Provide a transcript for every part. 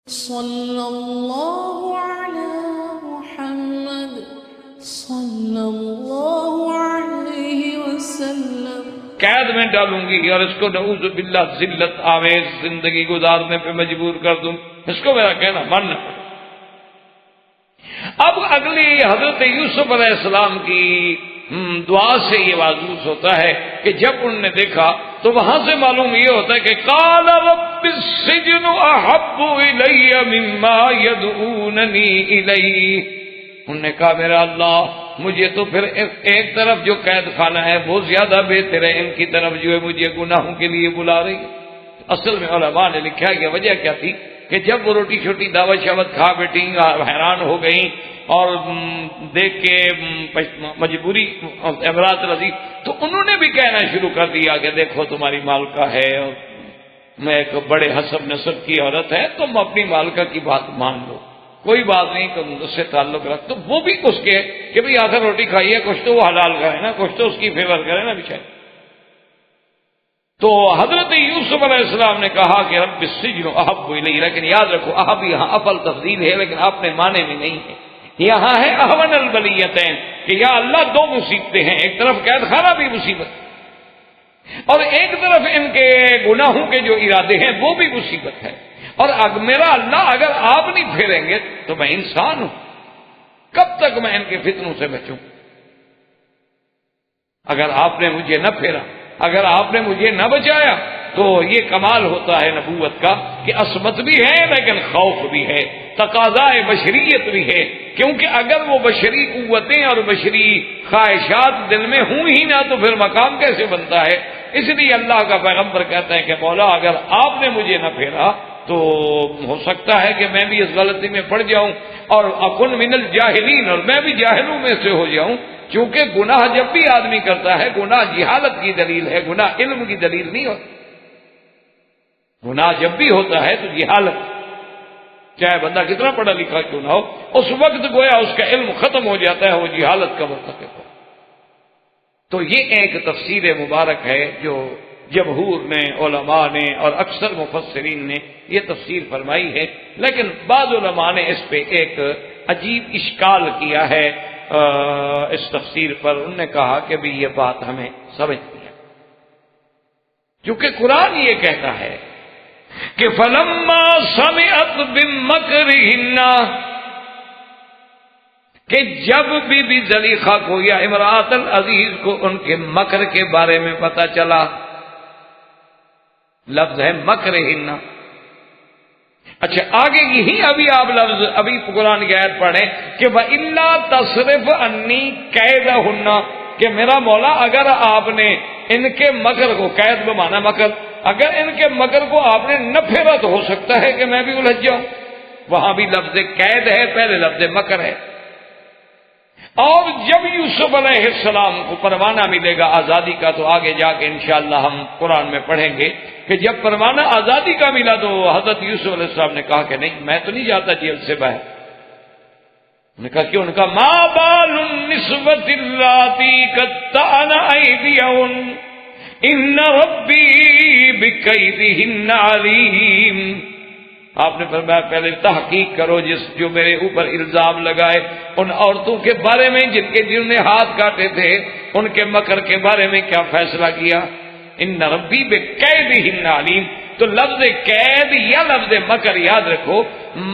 صلی اللہ علی محمد صلی اللہ علیہ وسلم۔ قید میں ڈالوں گی اور اس کو نعوذ باللہ ذلت آمیز زندگی گزارنے پہ مجبور کر دوں، اس کو میرا کہنا ماننا پڑے۔ اب اگلی حضرت یوسف علیہ السلام کی دعا سے یہ واضح ہوتا ہے کہ جب انہوں نے دیکھا تو وہاں سے معلوم یہ ہوتا ہے کہ قال رب السجن احب الی مما يدعوننی الیہ، انہوں نے کہا میرا اللہ مجھے تو پھر ایک طرف جو قید خانہ ہے وہ زیادہ بہتر ہے، ان کی طرف جو ہے مجھے گناہوں کے لیے بلا رہی ہے۔ اصل میں علماء نے لکھا کہ وجہ کیا تھی کہ جب وہ روٹی چھوٹی دعوت شعوت کھا بیٹھی حیران ہو گئیں اور دیکھ کے مجبوری امراض رضی، تو انہوں نے بھی کہنا شروع کر دیا کہ دیکھو تمہاری مالکہ ہے اور میں ایک بڑے حسب نسب کی عورت ہے، تم اپنی مالکہ کی بات مان لو، کوئی بات نہیں، تم اس سے تعلق رکھ۔ تو وہ بھی اس کے کہ بھئی آخر روٹی کھائی ہے، کچھ تو وہ حلال کرے نا، کچھ تو اس کی فیور کرے نا بیچارے۔ تو حضرت یوسف علیہ السلام نے کہا کہ رب السجن احب الی، لیکن یاد رکھو احب یہاں افل تفضیل ہے لیکن اپنے معنی میں نہیں ہے، یہاں ہے احون البلیتین کہ یا اللہ دو مصیبتیں ہیں، ایک طرف قید خانہ بھی مصیبت اور ایک طرف ان کے گناہوں کے جو ارادے ہیں وہ بھی مصیبت ہے، اور میرا اللہ اگر آپ نہیں پھیریں گے تو میں انسان ہوں، کب تک میں ان کے فتنوں سے بچوں؟ اگر آپ نے مجھے نہ پھیرا، اگر آپ نے مجھے نہ بچایا تو یہ کمال ہوتا ہے نبوت کا کہ عصمت بھی ہے لیکن خوف بھی ہے، تقاضائے بشریت بھی ہے، کیونکہ اگر وہ بشری قوتیں اور بشری خواہشات دل میں ہوں ہی نہ تو پھر مقام کیسے بنتا ہے؟ اس لیے اللہ کا پیغمبر کہتا ہے کہ مولا اگر آپ نے مجھے نہ پھیرا تو ہو سکتا ہے کہ میں بھی اس غلطی میں پڑ جاؤں اور اکن من الجاہلین، اور میں بھی جاہلوں میں سے ہو جاؤں، کیونکہ گناہ جب بھی آدمی کرتا ہے گناہ جہالت کی دلیل ہے، گناہ علم کی دلیل نہیں ہوتا۔ گناہ جب بھی ہوتا ہے تو جہالت، چاہے بندہ کتنا پڑھا لکھا کیوں نہ ہو، اس وقت گویا اس کا علم ختم ہو جاتا ہے، وہ جہالت کا مرتکب ہو۔ تو یہ ایک تفسیر مبارک ہے جو جمہور نے، علماء نے اور اکثر مفسرین نے یہ تفسیر فرمائی ہے، لیکن بعض علماء نے اس پہ ایک عجیب اشکال کیا ہے اس تفسیر پر۔ انہوں نے کہا کہ بھی یہ بات ہمیں سمجھتی ہے، کیونکہ قرآن یہ کہتا ہے کہ فلما سمعت بمکرہن، کہ جب بی زلیخا کو یا امرأۃ العزیز کو ان کے مکر کے بارے میں پتہ چلا، لفظ ہے مکرہن۔ اچھا آگے یہی آپ لفظ ابھی قرآن کی آیت پڑھیں کہ وَإِلَّا تَصْرِفْ عَنِّي كَيْدَهُنَّ، کہ میرا مولا اگر آپ نے ان کے مکر کو، قید بمانا مکر، اگر ان کے مکر کو آپ نے نہ پھیرا تو ہو سکتا ہے کہ میں بھی الجھ جاؤں۔ وہاں بھی لفظ قید ہے، پہلے لفظ مکر ہے۔ اور جب یوسف علیہ السلام کو پروانہ ملے گا آزادی کا تو آگے جا کے انشاءاللہ ہم قرآن میں پڑھیں گے کہ جب پروانہ آزادی کا ملا تو حضرت یوسف علیہ السلام نے کہا کہ نہیں میں تو نہیں جاتا جیل سے باہر۔ انہوں نے کہا کیوں؟ ان کا ما بال النسوۃ اللاتی قطعن ایدیہن ان ربی بکیدہن علیم۔ آپ نے فرمایا پہلے تحقیق کرو جو میرے اوپر الزام لگائے ان عورتوں کے بارے میں جنہوں نے ہاتھ کاٹے تھے، ان کے مکر کے بارے میں کیا فیصلہ کیا۔ ان ربی بکیدہن علیم، تو لفظ قید یا لفظ مکر یاد رکھو،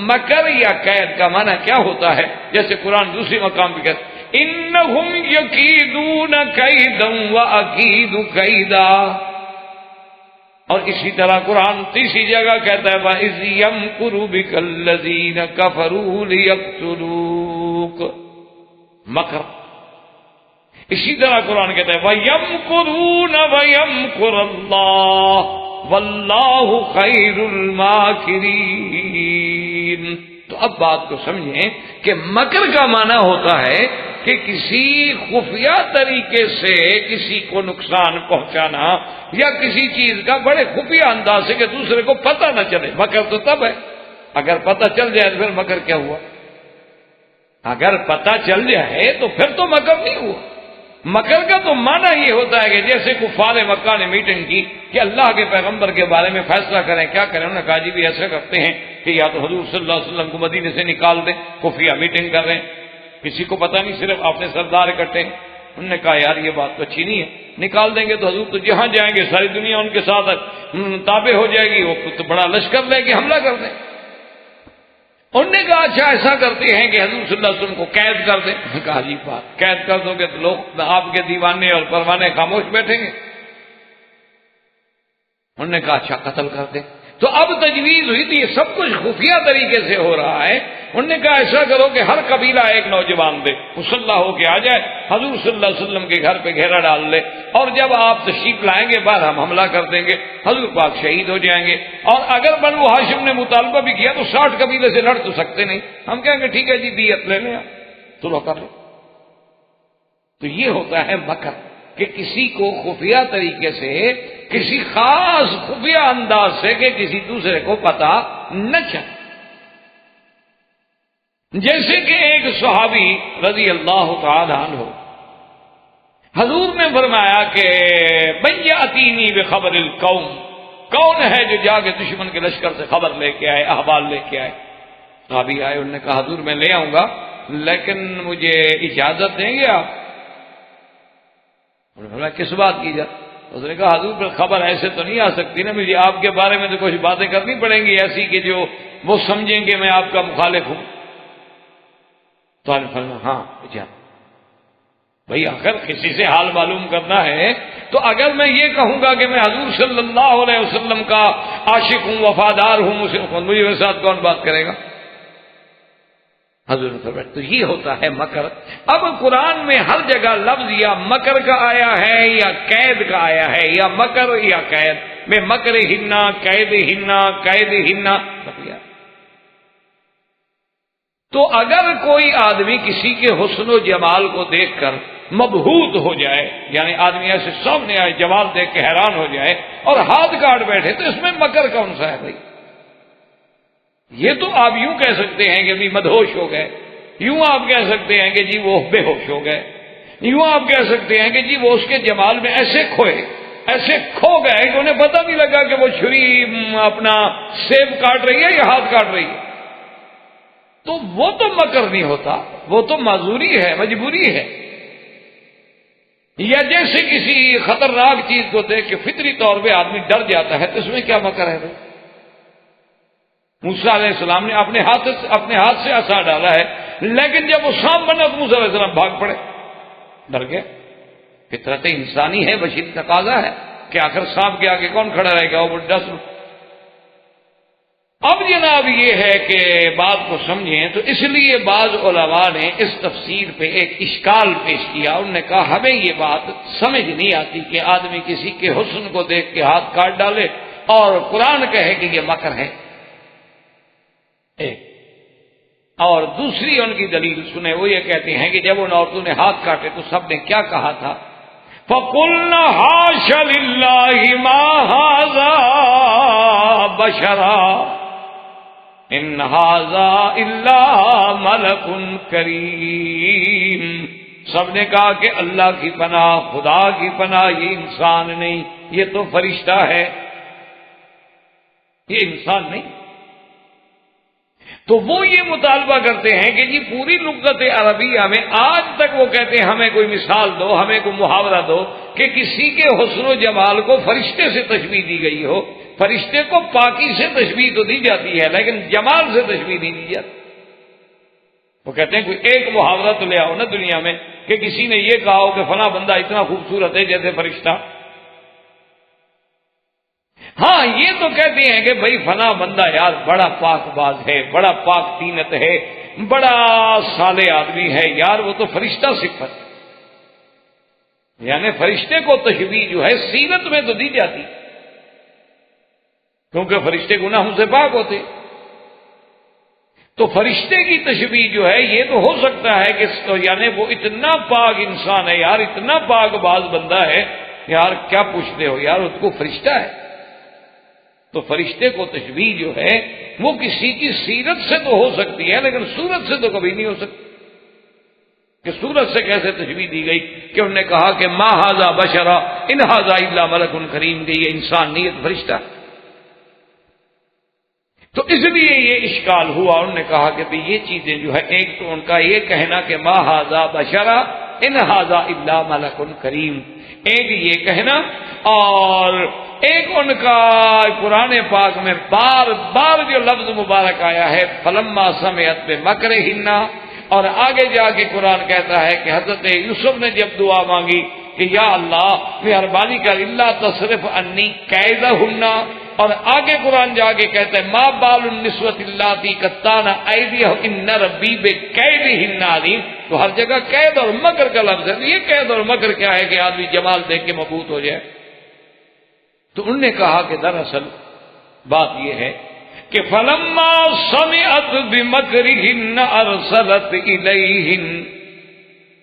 مکر یا قید کا معنی کیا ہوتا ہے؟ جیسے قرآن دوسری مقام پہ کہتا ہے انہم یکیدون کیدا واکید کیدا، اور اسی طرح قرآن تیسری جگہ کہتا ہے وَإِذْ يَمْكُرُ بِكَ الَّذِينَ كَفَرُوا لِيَقْتُلُوكَ، مکر۔ اسی طرح قرآن کہتا ہے وَيَمْكُرُونَ وَيَمْكُرُ اللَّهُ وَاللَّهُ خَيْرُ الْمَاكِرِينَ۔ تو اب بات کو سمجھیں کہ مکر کا معنی ہوتا ہے کہ کسی خفیہ طریقے سے کسی کو نقصان پہنچانا یا کسی چیز کا بڑے خفیہ انداز سے کہ دوسرے کو پتہ نہ چلے۔ مکر تو تب ہے اگر پتہ چل جائے تو پھر مکر کیا ہوا؟ اگر پتہ چل جائے تو پھر تو مکر نہیں ہوا، مکر کا تو معنی یہ ہوتا ہے کہ جیسے کفار مکہ نے میٹنگ کی کہ اللہ کے پیغمبر کے بارے میں فیصلہ کریں، کیا کریں؟ انہوں نے کہا جی بھی ایسا کرتے ہیں کہ یا تو حضور صلی اللہ علیہ وسلم کو مدینے سے نکال دیں، خفیہ میٹنگ کر رہے ہیں، کسی کو پتہ نہیں، صرف اپنے سردار اکٹھے ہیں۔ انہوں نے کہا یار یہ بات تو اچھی نہیں ہے، نکال دیں گے تو حضور تو جہاں جائیں گے ساری دنیا ان کے ساتھ تابع ہو جائے گی، وہ تو بڑا لشکر لے کے حملہ کر دیں۔ انہوں نے کہا اچھا ایسا کرتے ہیں کہ حضور صلی اللہ علیہ وسلم کو قید کر دیں۔ کہا جی بات قید کر دو گے تو لوگ آپ کے دیوانے اور پروانے خاموش بیٹھیں گے۔ انہوں نے کہا اچھا قتل کر دیں۔ تو اب تجویز ہوئی تھی، یہ سب کچھ خفیہ طریقے سے ہو رہا ہے۔ انہوں نے کہا ایسا کرو کہ ہر قبیلہ ایک نوجوان دے، مسلح ہو کے آ جائے، حضور صلی اللہ علیہ وسلم کے گھر پہ گھیرا ڈال لے، اور جب آپ تشریف لائیں گے بعد ہم حملہ کر دیں گے، حضور پاک شہید ہو جائیں گے۔ اور اگر بنو ہاشم نے مطالبہ بھی کیا تو 60 قبیلے سے لڑ تو سکتے نہیں، ہم کہیں گے ٹھیک ہے جی دیت لے لیں، چلو کر لیں۔ تو یہ ہوتا ہے مکر، کہ کسی کو خفیہ طریقے سے، کسی خاص خفیہ انداز سے کہ کسی دوسرے کو پتہ نہ چلے۔ جیسے کہ ایک صحابی رضی اللہ تعالی عنہ، حضور نے فرمایا کہ من یاتینی بخبر القوم، کون ہے جو جا کے دشمن کے لشکر سے خبر لے کے آئے، احوال لے کے آئے؟ صحابی آئے، انہوں نے کہا حضور میں لے آؤں گا لیکن مجھے اجازت دیں گے آپ؟ انہوں نے فرمایا کس بات کی اجازت؟ اس نے کہا حضور پر خبر ایسے تو نہیں آ سکتی نا، مجھے آپ کے بارے میں تو کچھ باتیں کرنی پڑیں گی ایسی کہ جو وہ سمجھیں گے میں آپ کا مخالف ہوں۔ تو آپ نے فرمایا ہاں اجازت۔ بھئی آخر کسی سے حال معلوم کرنا ہے تو اگر میں یہ کہوں گا کہ میں حضور صلی اللہ علیہ وسلم کا عاشق ہوں، وفادار ہوں، مجھے میرے ساتھ کون بات کرے گا؟ حضور نے فرمایا تو یہ ہوتا ہے مکر۔ اب قرآن میں ہر جگہ لفظ یا مکر کا آیا ہے یا قید کا آیا ہے، یا مکر یا قید میں مکر ہننا، قید ہننا، قید ہننا۔ تو اگر کوئی آدمی کسی کے حسن و جمال کو دیکھ کر مبہوت ہو جائے، یعنی آدمی ایسے سامنے آئے جمال دیکھ کے حیران ہو جائے اور ہاتھ کاٹ بیٹھے، تو اس میں مکر کون سا ہے بھائی؟ یہ تو آپ یوں کہہ سکتے ہیں کہ بھی مدہوش ہو گئے، یوں آپ کہہ سکتے ہیں کہ جی وہ بے ہوش ہو گئے، یوں آپ کہہ سکتے ہیں کہ جی وہ اس کے جمال میں ایسے کھوئے، ایسے کھو گئے کہ انہیں پتہ نہیں لگا کہ وہ چھری اپنا سیب کاٹ رہی ہے یا ہاتھ کاٹ رہی ہے۔ تو وہ تو مکر نہیں ہوتا، وہ تو معذوری ہے، مجبوری ہے۔ یا جیسے کسی خطرناک چیز کو دیکھ کے فطری طور پہ آدمی ڈر جاتا ہے، تو اس میں کیا مکر ہے بھائی؟ موسیٰ علیہ السلام نے اپنے ہاتھ سے عصا ڈالا ہے، لیکن جب وہ سانپ بنا تو موسیٰ علیہ السلام بھاگ پڑے، ڈر گئے۔ فطرت انسانی ہے، بشری تقاضا ہے کہ آخر سانپ کے آگے کون کھڑا رہے گا، وہ ڈس۔ اب جناب یہ ہے کہ بات کو سمجھیں، تو اس لیے بعض علماء نے اس تفسیر پہ ایک اشکال پیش کیا۔ انہوں نے کہا ہمیں یہ بات سمجھ نہیں آتی کہ آدمی کسی کے حسن کو دیکھ کے ہاتھ کاٹ ڈالے اور قرآن کہے کہ یہ مکر ہے۔ ایک اور دوسری ان کی دلیل سنیں، وہ یہ کہتے ہیں کہ جب ان عورتوں نے ہاتھ کاٹے تو سب نے کیا کہا تھا؟ فَقُلْنَا حَاشَ لِلَّهِ مَا هَذَا بَشَرًا إِنْ هَذَا إِلَّا مَلَكٌ كَرِيمٌ۔ سب نے کہا کہ اللہ کی پناہ، خدا کی پناہ، یہ انسان نہیں، یہ تو فرشتہ ہے، یہ انسان نہیں۔ تو وہ یہ مطالبہ کرتے ہیں کہ جی پوری لغت عربیہ میں آج تک وہ کہتے ہیں ہمیں کوئی مثال دو، ہمیں کوئی محاورہ دو کہ کسی کے حسن و جمال کو فرشتے سے تشبیہ دی گئی ہو۔ فرشتے کو پاکی سے تشبیہ تو دی جاتی ہے لیکن جمال سے تشبیہ نہیں دی جاتی۔ وہ کہتے ہیں کوئی ایک محاورہ تو لے آؤ نا دنیا میں کہ کسی نے یہ کہا ہو کہ فلاں بندہ اتنا خوبصورت ہے جیسے فرشتہ۔ ہاں یہ تو کہتے ہیں کہ بھائی فلاں بندہ یار بڑا پاک باز ہے، بڑا پاک تینت ہے، بڑا صالح آدمی ہے، یار وہ تو فرشتہ صفت، یعنی فرشتے کو تشبیہ جو ہے سیرت میں تو دی جاتی کیونکہ فرشتے گناہوں سے پاک ہوتے۔ تو فرشتے کی تشبیہ جو ہے یہ تو ہو سکتا ہے کہ یعنی وہ اتنا پاک انسان ہے یار، اتنا پاک باز بندہ ہے یار، کیا پوچھتے ہو یار، اس کو فرشتہ ہے۔ تو فرشتے کو تشبیہ جو ہے وہ کسی کی سیرت سے تو ہو سکتی ہے لیکن صورت سے تو کبھی نہیں ہو سکتی۔ کہ سورت سے کیسے تشبیہ دی گئی کہ انہوں نے کہا کہ ما ھذا بشرا ان ھذا الا ملک کریم، کہ یہ انسان نہیں ہے، فرشتہ۔ تو اس لیے یہ اشکال ہوا، انہوں نے کہا کہ بھئی یہ چیزیں جو ہے، ایک تو ان کا یہ کہنا کہ ما ھذا بشرا ان ھذا الا ملک کریم، ایک یہ کہنا، اور ایک ان کا قرآن پاک میں بار بار جو لفظ مبارک آیا ہے فلما سمعت بمکرہن، اور آگے جا کے قرآن کہتا ہے کہ حضرت یوسف نے جب دعا مانگی کہ یا اللہ مہربانی کر الا تصرف عنی کیدہن، اور آگے قرآن جا کے کہتا ہے ما بال النسوۃ اللاتی قطعن ایدیہن ان ربی بکیدہن علیم، تو ہر جگہ قید اور مکر کا لفظ ہے۔ یہ قید اور مکر کیا ہے کہ آدمی جمال دیکھ کے مبہوت ہو جائے؟ تو انہوں نے کہا کہ دراصل بات یہ ہے کہ فلما سمعت بمکرہن ارسلت الیہن،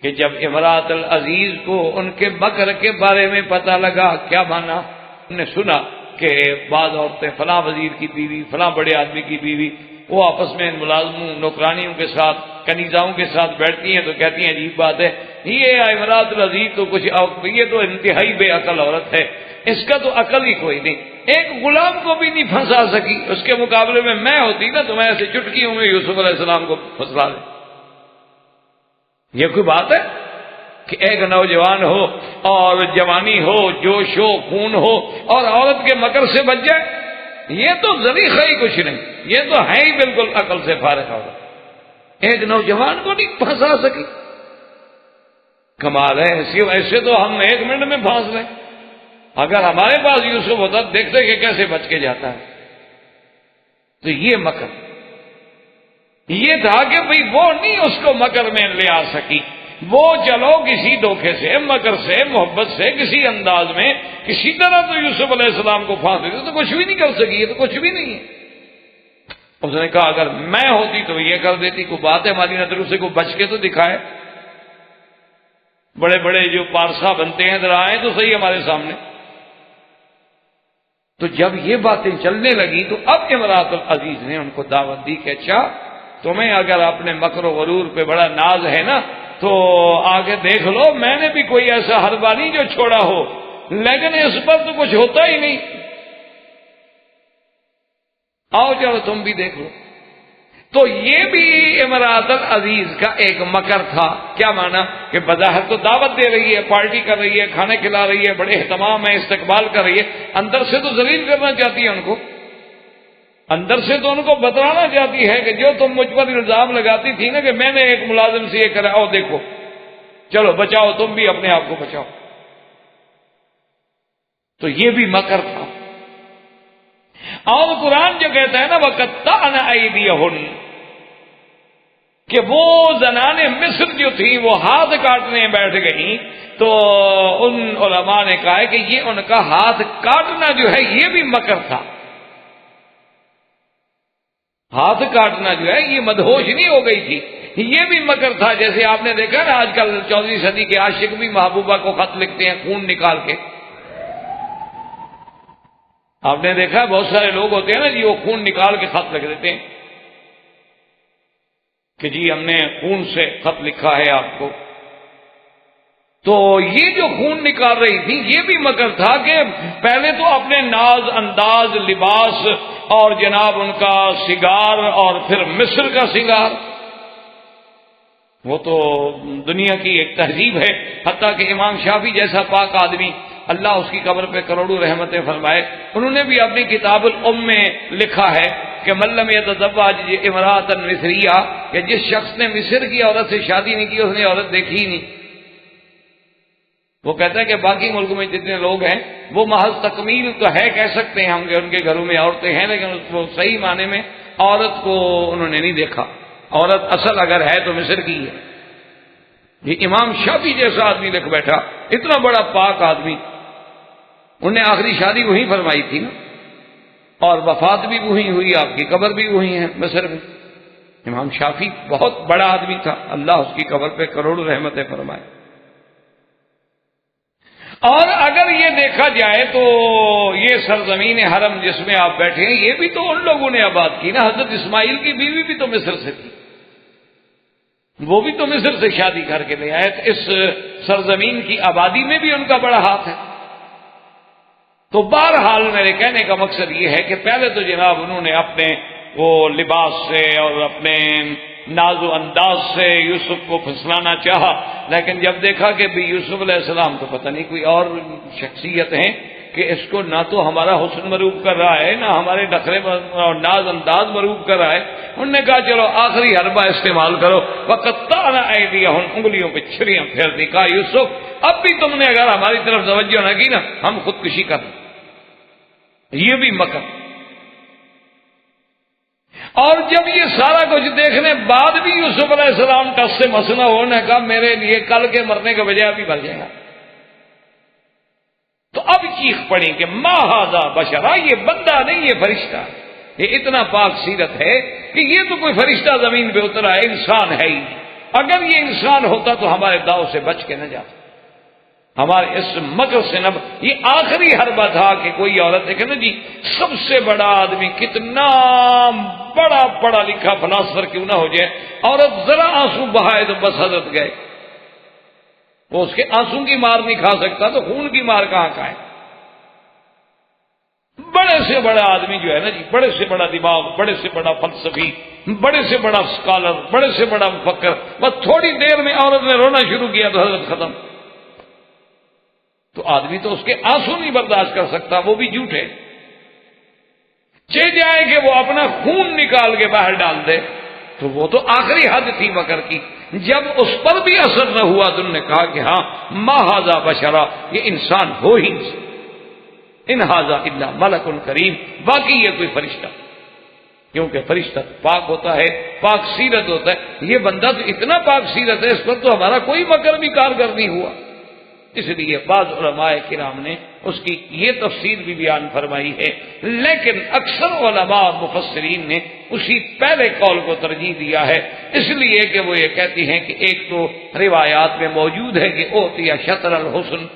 کہ جب امرات العزیز کو ان کے مکر کے بارے میں پتہ لگا، کیا مانا؟ انہوں نے سنا کہ بعض عورتیں فلاں وزیر کی بیوی، فلاں بڑے آدمی کی بیوی، وہ آپس میں ملازموں نوکرانیوں کے ساتھ، کنیزاؤں کے ساتھ بیٹھتی ہیں تو کہتی ہیں عجیب بات ہے، یہ امرات العزیز تو کچھ، یہ تو انتہائی بے عقل عورت ہے، اس کا تو عقل ہی کوئی نہیں، ایک غلام کو بھی نہیں پھنسا سکی، اس کے مقابلے میں میں ہوتی نا تو میں ایسے چٹکیوں میں یوسف علیہ السلام کو پھنسلا دیں۔ یہ کوئی بات ہے کہ ایک نوجوان ہو اور جوانی ہو، جوش ہو، خون ہو، اور عورت کے مکر سے بچ جائے؟ یہ تو ذریعہ ہی کچھ نہیں، یہ تو ہے ہی بالکل عقل سے فارغ عورت، ایک نوجوان کو نہیں پھنسا سکی، کمال ہے۔ ایسے تو ہم 1 منٹ میں پھانس لیں، اگر ہمارے پاس یوسف ہوتا دیکھتے کہ کیسے بچ کے جاتا ہے۔ تو یہ مکر یہ تھا کہ بھئی وہ نہیں اس کو مکر میں لے آ سکی، وہ چلو کسی دھوکے سے، مکر سے، محبت سے، کسی انداز میں کسی طرح تو یوسف علیہ السلام کو پھانس دیتے، تو کچھ بھی نہیں کر سکی، یہ تو کچھ بھی نہیں ہے۔ اس نے کہا اگر میں ہوتی تو یہ کر دیتی، کوئی بات ہے ہماری نظروں سے، کوئی بچ کے تو دکھائے، بڑے بڑے جو پارسا بنتے ہیں ذرا آئے تو صحیح ہمارے سامنے۔ تو جب یہ باتیں چلنے لگی تو اب امرات العزیز نے ان کو دعوت دی کہ اچھا تمہیں اگر اپنے مکر و غرور پہ بڑا ناز ہے نا تو آگے دیکھ لو، میں نے بھی کوئی ایسا حربہ نہیں جو چھوڑا ہو، لیکن اس پر تو کچھ ہوتا ہی نہیں، آؤ چلو تم بھی دیکھ لو۔ تو یہ بھی امرات العزیز کا ایک مکر تھا۔ کیا مانا؟ کہ بظاہر تو دعوت دے رہی ہے، پارٹی کر رہی ہے، کھانے کھلا رہی ہے، بڑے اہتمام ہے، استقبال کر رہی ہے، اندر سے تو ذلیل کرنا چاہتی ہے ان کو، اندر سے تو ان کو بتلانا چاہتی ہے کہ جو تم مجھ پر الزام لگاتی تھی نا کہ میں نے ایک ملازم سے یہ کرا، او دیکھو چلو بچاؤ، تم بھی اپنے آپ کو بچاؤ۔ تو یہ بھی مکر تھا۔ اور قرآن جو کہتا ہے نا وَقَطَّعْنَ أَيْدِيَهُنَّ، کہ وہ زنان مصر جو تھیں وہ ہاتھ کاٹنے بیٹھ گئیں، تو ان علماء نے کہا ہے کہ یہ ان کا ہاتھ کاٹنا جو ہے یہ بھی مکر تھا۔ ہاتھ کاٹنا جو ہے یہ مدہوش نہیں ہو گئی تھی، یہ بھی مکر تھا۔ جیسے آپ نے دیکھا نا آج کل 14ویں صدی کے عاشق بھی محبوبہ کو خط لکھتے ہیں خون نکال کے، آپ نے دیکھا بہت سارے لوگ ہوتے ہیں نا جی وہ خون نکال کے خط لکھ دیتے ہیں کہ جی ہم نے خون سے خط لکھا ہے آپ کو۔ تو یہ جو خون نکال رہی تھی یہ بھی مکر تھا کہ پہلے تو اپنے ناز انداز لباس اور جناب ان کا سنگار اور پھر مصر کا سنگار، وہ تو دنیا کی ایک تہذیب ہے۔ حتیٰ کہ امام شافعی جیسا پاک آدمی، اللہ اس کی قبر پہ کروڑوں رحمتیں فرمائے، انہوں نے بھی اپنی کتاب الام میں لکھا ہے کہ من لم یتزوج امرأة مصریہ، کہ جس شخص نے مصر کی عورت سے شادی نہیں کی اس نے عورت دیکھی ہی نہیں۔ وہ کہتا ہے کہ باقی ملکوں میں جتنے لوگ ہیں وہ محض تکمیل تو ہے، کہہ سکتے ہیں ہم کہ ان کے گھروں میں عورتیں ہیں، لیکن اس کو صحیح معنی میں عورت کو انہوں نے نہیں دیکھا۔ عورت اصل اگر ہے تو مصر کی ہے۔ یہ امام شافعی جیسا آدمی لکھ بیٹھا، اتنا بڑا پاک آدمی، انہوں نے آخری شادی وہیں فرمائی تھی نا، اور وفات بھی وہیں ہوئی، آپ کی قبر بھی وہیں ہے مصر میں۔ امام شافعی بہت بڑا آدمی تھا، اللہ اس کی قبر پہ کروڑوں رحمتیں فرمائے۔ اور اگر یہ دیکھا جائے تو یہ سرزمین حرم جس میں آپ بیٹھے ہیں یہ بھی تو ان لوگوں نے آباد کی نا، حضرت اسماعیل کی بیوی بھی تو مصر سے تھی، وہ بھی تو مصر سے شادی کر کے لے آئے، تو اس سرزمین کی آبادی میں بھی ان کا بڑا ہاتھ ہے۔ تو بہرحال میرے کہنے کا مقصد یہ ہے کہ پہلے تو جناب انہوں نے اپنے وہ لباس سے اور اپنے ناز و انداز سے یوسف کو پھسلانا چاہا، لیکن جب دیکھا کہ بھی یوسف علیہ السلام تو پتہ نہیں کوئی اور شخصیت ہیں کہ اس کو نہ تو ہمارا حسن مروب کر رہا ہے، نہ ہمارے نخرے اور ناز انداز مروب کر رہا ہے، انہوں نے کہا چلو آخری حربہ استعمال کرو، وقطعنا ایدیہن، انگلیوں پہ چھریاں پھیر دی، کہا یوسف اب بھی تم نے اگر ہماری طرف توجہ نہ کی نا ہم خودکشی کر دیں۔ یہ بھی مکر۔ اور جب یہ سارا کچھ دیکھنے بعد بھی یوسف علیہ السلام ٹس سے مسنا ہونے کا میرے لیے کل کے مرنے کے بجائے ابھی مر جائے گا، تو اب چیخ پڑی کہ ما ھذا بشرا، یہ بندہ نہیں یہ فرشتہ، یہ اتنا پاک سیرت ہے کہ یہ تو کوئی فرشتہ زمین پہ اترا ہے، انسان ہے ہی نہیں۔ اگر یہ انسان ہوتا تو ہمارے داؤ سے بچ کے نہ جاتا، ہمارے اس مکر سے نہ۔ یہ آخری حربہ تھا کہ کوئی عورت دیکھے نا جی، سب سے بڑا آدمی کتنا بڑا پڑھا لکھا فلاسفر کیوں نہ ہو جائے، عورت ذرا آنسو بہائے تو بس حضرت گئے، وہ اس کے آنسو کی مار نہیں کھا سکتا تو خون کی مار کہاں کھائے۔ بڑے سے بڑا آدمی جو ہے نا جی، بڑے سے بڑا دماغ، بڑے سے بڑا فلسفی، بڑے سے بڑا اسکالر، بڑے سے بڑا مفکر، بس تھوڑی دیر میں عورت نے رونا شروع کیا تو حضرت ختم۔ تو آدمی تو اس کے آنسو نہیں برداشت کر سکتا، وہ بھی جھوٹے چہ جائے کہ وہ اپنا خون نکال کے باہر ڈال دے، تو وہ تو آخری حد تھی مکر کی۔ جب اس پر بھی اثر نہ ہوا تو انہوں نے کہا کہ ہاں ما ھذا بشرا، یہ انسان ہو ہی نہیں، ان ھذا الا ملک کریم، باقی یہ کوئی فرشتہ، کیونکہ فرشتہ پاک ہوتا ہے، پاک سیرت ہوتا ہے، یہ بندہ تو اتنا پاک سیرت ہے اس پر تو ہمارا کوئی مکر بھی کارگر نہیں ہوا۔ اس لیے بعض علماء کرام نے اس کی یہ تفسیر بھی بیان فرمائی ہے، لیکن اکثر علماء اور مفسرین نے اسی پہلے قول کو ترجیح دیا ہے، اس لیے کہ وہ یہ کہتی ہیں کہ ایک تو روایات میں موجود ہے کہ اوتیا شطر الحسن،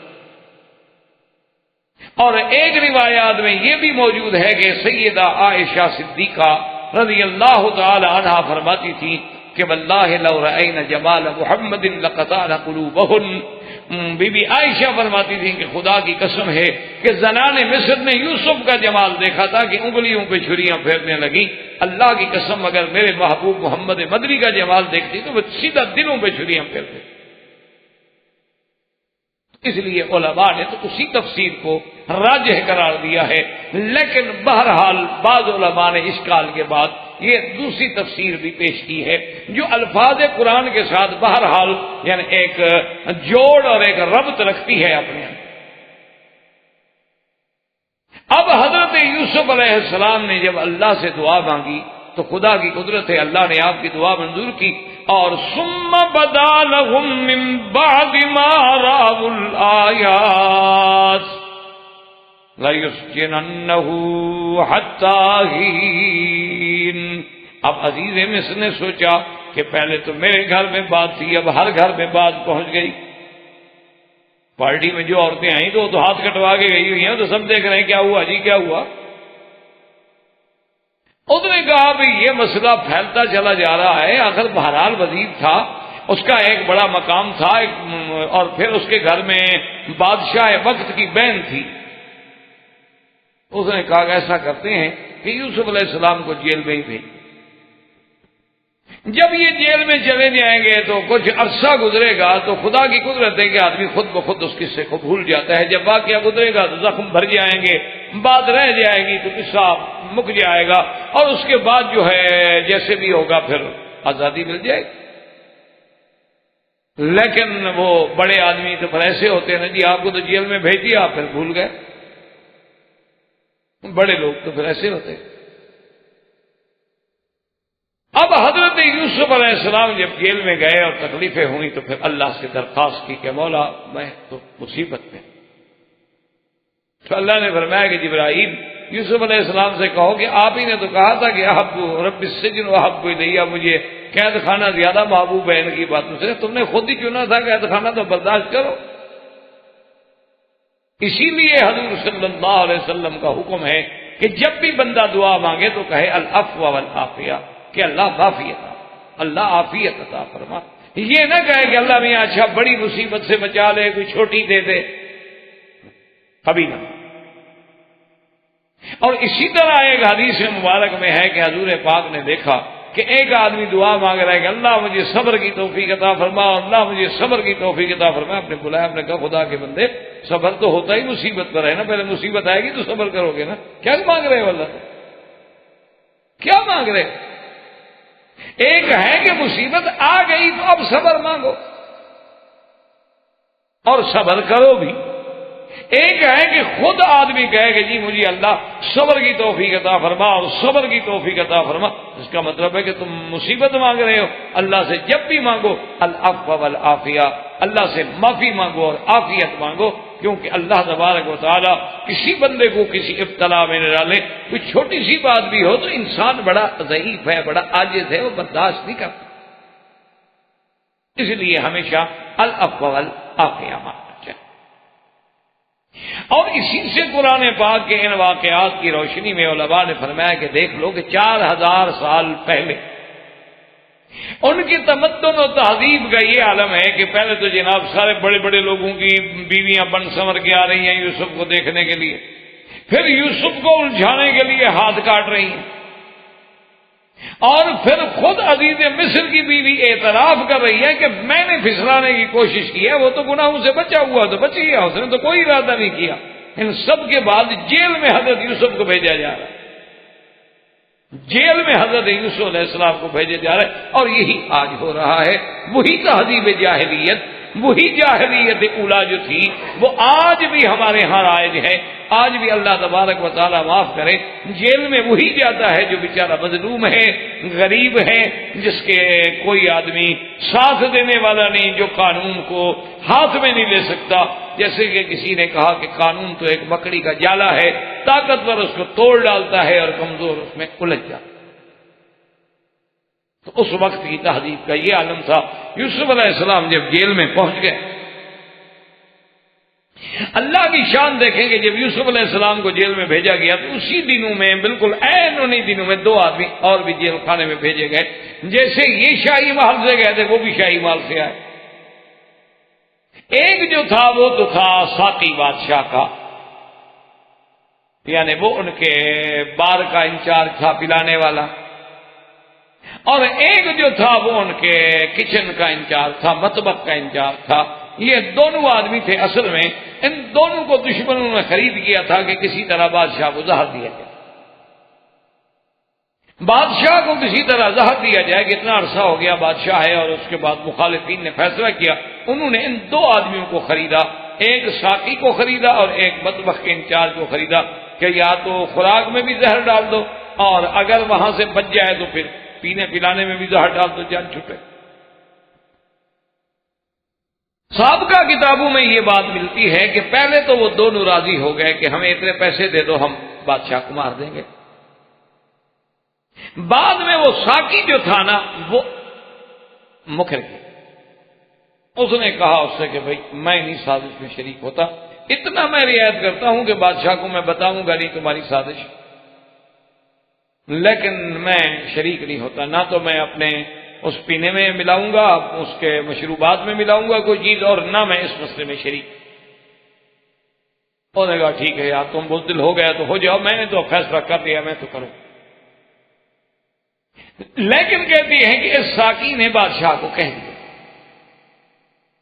اور ایک روایات میں یہ بھی موجود ہے کہ سیدہ عائشہ صدیقہ رضی اللہ تعالی عنہا فرماتی تھی کہ واللہ لو رأینا جمال محمد لقطعنا قلوبہن، بی بی عائشہ فرماتی تھی کہ خدا کی قسم ہے کہ زنان مصر نے یوسف کا جمال دیکھا تھا کہ انگلیوں پہ چھریاں پھیرنے لگی، اللہ کی قسم اگر میرے محبوب محمد مدنی کا جمال دیکھتی تو وہ سیدھا دلوں پہ چھریاں پھیرتے۔ اس لیے علماء نے تو اسی تفسیر کو راجح قرار دیا ہے، لیکن بہرحال بعض علماء نے اشکال کے بعد یہ دوسری تفسیر بھی پیش کی ہے جو الفاظ قرآن کے ساتھ بہرحال یعنی ایک جوڑ اور ایک ربط رکھتی ہے اپنے اندر۔ اب حضرت یوسف علیہ السلام نے جب اللہ سے دعا مانگی تو خدا کی قدرت ہے، اللہ نے آپ کی دعا منظور کی، اور ثم بدا لهم من بعد ما رأوا الآیات لَيُسْجِنَنَّهُ حَتَّى حِينٍ۔ اب عزیز مصر نے سوچا کہ پہلے تو میرے گھر میں بات تھی، اب ہر گھر میں بات پہنچ گئی، پارٹی میں جو عورتیں آئیں تو وہ تو ہاتھ کٹوا کے گئی ہوئی ہیں، تو سب دیکھ رہے ہیں کیا ہوا جی کیا ہوا۔ اس نے کہا بھی یہ مسئلہ پھیلتا چلا جا رہا ہے، آخر بہرحال وزیر تھا، اس کا ایک بڑا مقام تھا، اور پھر اس کے گھر میں بادشاہ وقت کی بہن تھی۔ اس نے کہا کہ ایسا کرتے ہیں کہ یوسف علیہ السلام کو جیل میں ہی بھیج، جب یہ جیل میں چلے جائیں گے تو کچھ عرصہ گزرے گا تو خدا کی قدرت ہے کہ آدمی خود بخود اس قصے کو بھول جاتا ہے، جب واقعہ گزرے گا تو زخم بھر جائیں گے، بات رہ جائے گی تو قصہ مک جائے گا، اور اس کے بعد جو ہے جیسے بھی ہوگا پھر آزادی مل جائے گی۔ لیکن وہ بڑے آدمی تو پھر ایسے ہوتے ہیں نا جی، آپ کو تو جیل میں بھیج دیا پھر بھول گئے، بڑے لوگ تو پھر ایسے ہوتے ہیں۔ اب حضرت یوسف علیہ السلام جب جیل میں گئے اور تکلیفیں ہوئیں تو پھر اللہ سے درخواست کی کہ مولا میں تو مصیبت میں، تو اللہ نے فرمایا کہ جبرائیل یوسف علیہ السلام سے کہو کہ آپ ہی نے تو کہا تھا کہ احب رب السجن واحب الیہ، مجھے قید خانہ زیادہ محبوب ہے ان کی باتوں سے، تم نے خود ہی چنا تھا قید خانہ تو برداشت کرو۔ اسی لیے حضور صلی اللہ علیہ وسلم کا حکم ہے کہ جب بھی بندہ دعا مانگے تو کہے العفو والعافیہ، کہ اللہ معافی عطا، اللہ عافیت عطا فرما. یہ نہ کہے کہ اللہ میاں اچھا بڑی مصیبت سے بچا لے، کوئی چھوٹی دے دے، کبھی نہ. اور اسی طرح ایک حدیث مبارک میں ہے کہ حضور پاک نے دیکھا کہ ایک آدمی دعا مانگ رہا ہے کہ اللہ مجھے صبر کی توفیق عطا فرما، اللہ مجھے صبر کی توفیق عطا فرما. آپ نے بلایا، آپ نے کہا خدا کے بندے صبر تو ہوتا ہی مصیبت پر ہے نا، پہلے مصیبت آئے گی تو صبر کرو گے نا. کیا مانگ رہے ہو اللہ سے؟ کیا مانگ رہے؟ ایک ہے کہ مصیبت آ گئی تو اب صبر مانگو اور صبر کرو بھی. ایک ہے کہ خود آدمی کہے کہ جی مجھے اللہ صبر کی توفیق عطا فرما اور صبر کی توفیق عطا فرما. اس کا مطلب ہے کہ تم مصیبت مانگ رہے ہو، اللہ سے جب بھی مانگو العفو والعافیہ، اللہ سے معافی مانگو اور عافیت مانگو، کیونکہ اللہ تبارک و تعالی کسی بندے کو کسی ابتلا میں نہ ڈالے. کوئی چھوٹی سی بات بھی ہو تو انسان بڑا ضعیف ہے، بڑا عاجز ہے، وہ برداشت نہیں کرتا. اس لیے ہمیشہ العفو والعافیہ مانگنا چاہیے. اور اسی سے قرآن پاک کے ان واقعات کی روشنی میں علماء نے فرمایا کہ دیکھ لو کہ 4000 سال پہلے ان کی تمدن و تہذیب کا یہ عالم ہے کہ پہلے تو جناب سارے بڑے بڑے لوگوں کی بیویاں بن سنور کے آ رہی ہیں یوسف کو دیکھنے کے لیے، پھر یوسف کو الجھانے کے لیے ہاتھ کاٹ رہی ہیں، اور پھر خود عزیز مصر کی بیوی اعتراف کر رہی ہے کہ میں نے پھسلانے کی کوشش کی ہے، وہ تو گناہوں سے بچا ہوا تو بچ گیا، اس نے تو کوئی ارادہ نہیں کیا. ان سب کے بعد جیل میں حضرت یوسف کو بھیجا جا رہا ہے، جیل میں حضرت یوسف علیہ السلام کو بھیجے جا رہے ہیں. اور یہی آج ہو رہا ہے، وہی تہذیب جاہلیت، وہی جاہلیت اولا جو تھی وہ آج بھی ہمارے ہاں رائج ہے. آج بھی اللہ تبارک و تعالیٰ معاف کرے، جیل میں وہی جاتا ہے جو بیچارہ مظلوم ہے، غریب ہے، جس کے کوئی آدمی ساتھ دینے والا نہیں، جو قانون کو ہاتھ میں نہیں لے سکتا. جیسے کہ کسی نے کہا کہ قانون تو ایک مکڑی کا جالا ہے، طاقتور اس کو توڑ ڈالتا ہے اور کمزور اس میں الجھ جاتا. تو اس وقت کی تہذیب کا یہ عالم تھا. یوسف علیہ السلام جب جیل میں پہنچ گئے، اللہ کی شان دیکھیں کہ جب یوسف علیہ السلام کو جیل میں بھیجا گیا تو اسی دنوں میں، بالکل عین انہی دنوں میں 2 آدمی اور بھی جیل خانے میں بھیجے گئے. جیسے یہ شاہی محل سے گئے تھے وہ بھی شاہی محل سے آئے. ایک جو تھا وہ تو تھا ساقی بادشاہ کا، یعنی وہ ان کے بار کا انچارج تھا، پلانے والا. اور ایک جو تھا وہ ان کے کچن کا انچارج تھا، مطبخ کا انچارج تھا. یہ دونوں آدمی تھے. اصل میں ان دونوں کو دشمنوں نے خرید کیا تھا کہ کسی طرح بادشاہ کو زہر دیا جائے، بادشاہ کو کسی طرح زہر دیا جائے. کہ اتنا عرصہ ہو گیا بادشاہ ہے، اور اس کے بعد مخالفین نے فیصلہ کیا، انہوں نے ان 2 آدمیوں کو خریدا، ایک ساقی کو خریدا اور ایک مطبخ کے انچارج کو خریدا کہ یا تو خوراک میں بھی زہر ڈال دو، اور اگر وہاں سے بچ جائے تو پھر پینے پلانے میں بھی زہر ڈال دو، جان چھٹے. سابقہ کتابوں میں یہ بات ملتی ہے کہ پہلے تو وہ دونوں راضی ہو گئے کہ ہمیں اتنے پیسے دے دو، ہم بادشاہ کو مار دیں گے. بعد میں وہ ساقی جو تھا نا وہ مکر گیا. اس نے کہا اس سے کہ بھائی میں نہیں سازش میں شریک ہوتا، اتنا میں رعایت کرتا ہوں کہ بادشاہ کو میں بتاؤں گا نہیں تمہاری سازش، لیکن میں شریک نہیں ہوتا. نہ تو میں اپنے اس پینے میں ملاؤں گا، اس کے مشروبات میں ملاؤں گا کوئی چیز، اور نہ میں اس مسئلے میں شریک. انہوں نے کہا ٹھیک ہے یار تم بزدل ہو گیا تو ہو جاؤ، میں نے تو فیصلہ کر دیا، میں تو کروں. لیکن کہتی ہے کہ اس ساقی نے بادشاہ کو کہہ دیا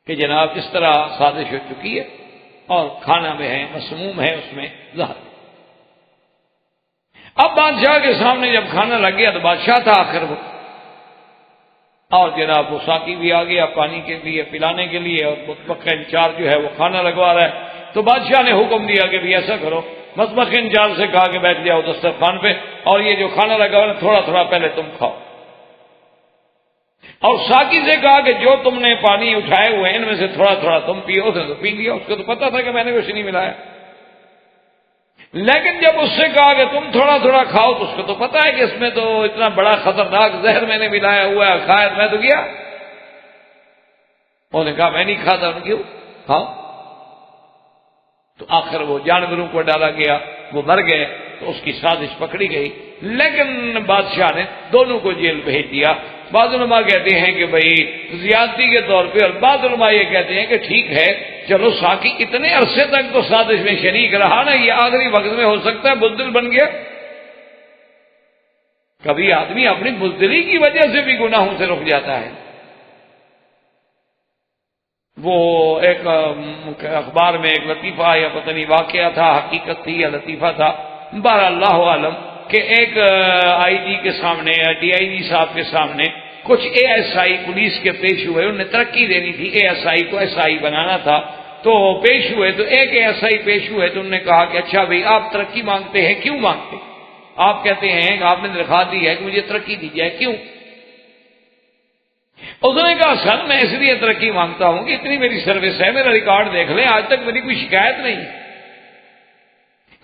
کہ جناب اس طرح سازش ہو چکی ہے اور کھانا میں ہے، مسموم ہے، اس میں زہر. اب بادشاہ کے سامنے جب کھانا لگ گیا تو بادشاہ تھا آخر وہ، اور جناب وہ ساقی بھی آ گیا پانی کے لیے پلانے کے لیے، اور مطبخ کا انچارج جو ہے وہ کھانا لگوا رہا ہے. تو بادشاہ نے حکم دیا کہ بھی ایسا کرو، مطبخ کے انچارج سے کہا کہ بیٹھ جاؤ دسترخوان پہ، اور یہ جو کھانا لگا ہوا ہے تھوڑا تھوڑا پہلے تم کھاؤ. اور ساقی سے کہا کہ جو تم نے پانی اٹھائے ہوئے ہیں ان میں سے تھوڑا تھوڑا تم پیو. اس نے تو پی لیا، اس کو تو پتا تھا کہ میں نے کچھ نہیں ملایا. لیکن جب اس سے کہا کہ تم تھوڑا تھوڑا کھاؤ تو اس کو تو پتا ہے کہ اس میں تو اتنا بڑا خطرناک زہر میں نے ملایا ہوا ہے، خیر میں تو گیا. انہوں نے کہا میں نہیں کھاتا. ان کیوں کھاؤ. تو آخر وہ جانوروں کو ڈالا گیا، وہ مر گئے، تو اس کی سازش پکڑی گئی. لیکن بادشاہ نے دونوں کو جیل بھیج دیا. بعض علماء کہتے ہیں کہ بھئی زیادتی کے طور پہ، اور بعض علماء یہ کہتے ہیں کہ ٹھیک ہے چلو ساقی اتنے عرصے تک تو سازش میں شریک رہا نا، یہ آخری وقت میں ہو سکتا ہے بزدل بن گیا۔ کبھی آدمی اپنی بزدلی کی وجہ سے بھی گناہوں سے رک جاتا ہے۔ وہ ایک اخبار میں ایک لطیفہ یا پتہ نہیں واقعہ تھا، حقیقت تھی یا لطیفہ تھا، بہرحال اللہ عالم، کہ ایک آئی جی کے سامنے یا ڈی آئی جی صاحب کے سامنے کچھ اے ایس آئی پولیس کے پیش ہوئے، انہیں ترقی دینی تھی، اے ایس آئی کو ایس آئی بنانا تھا، تو پیش ہوئے تو ایک اے ایس آئی پیش ہوئے تو انہوں نے کہا کہ اچھا بھائی آپ ترقی مانگتے ہیں، کیوں مانگتے؟ آپ کہتے ہیں کہ آپ نے درخواست دی ہے کہ مجھے ترقی دی جائے، کیوں؟ اس نے کہا سر میں اس لیے ترقی مانگتا ہوں کہ اتنی میری سروس ہے، میرا ریکارڈ دیکھ لیں، آج تک میری کوئی شکایت نہیں،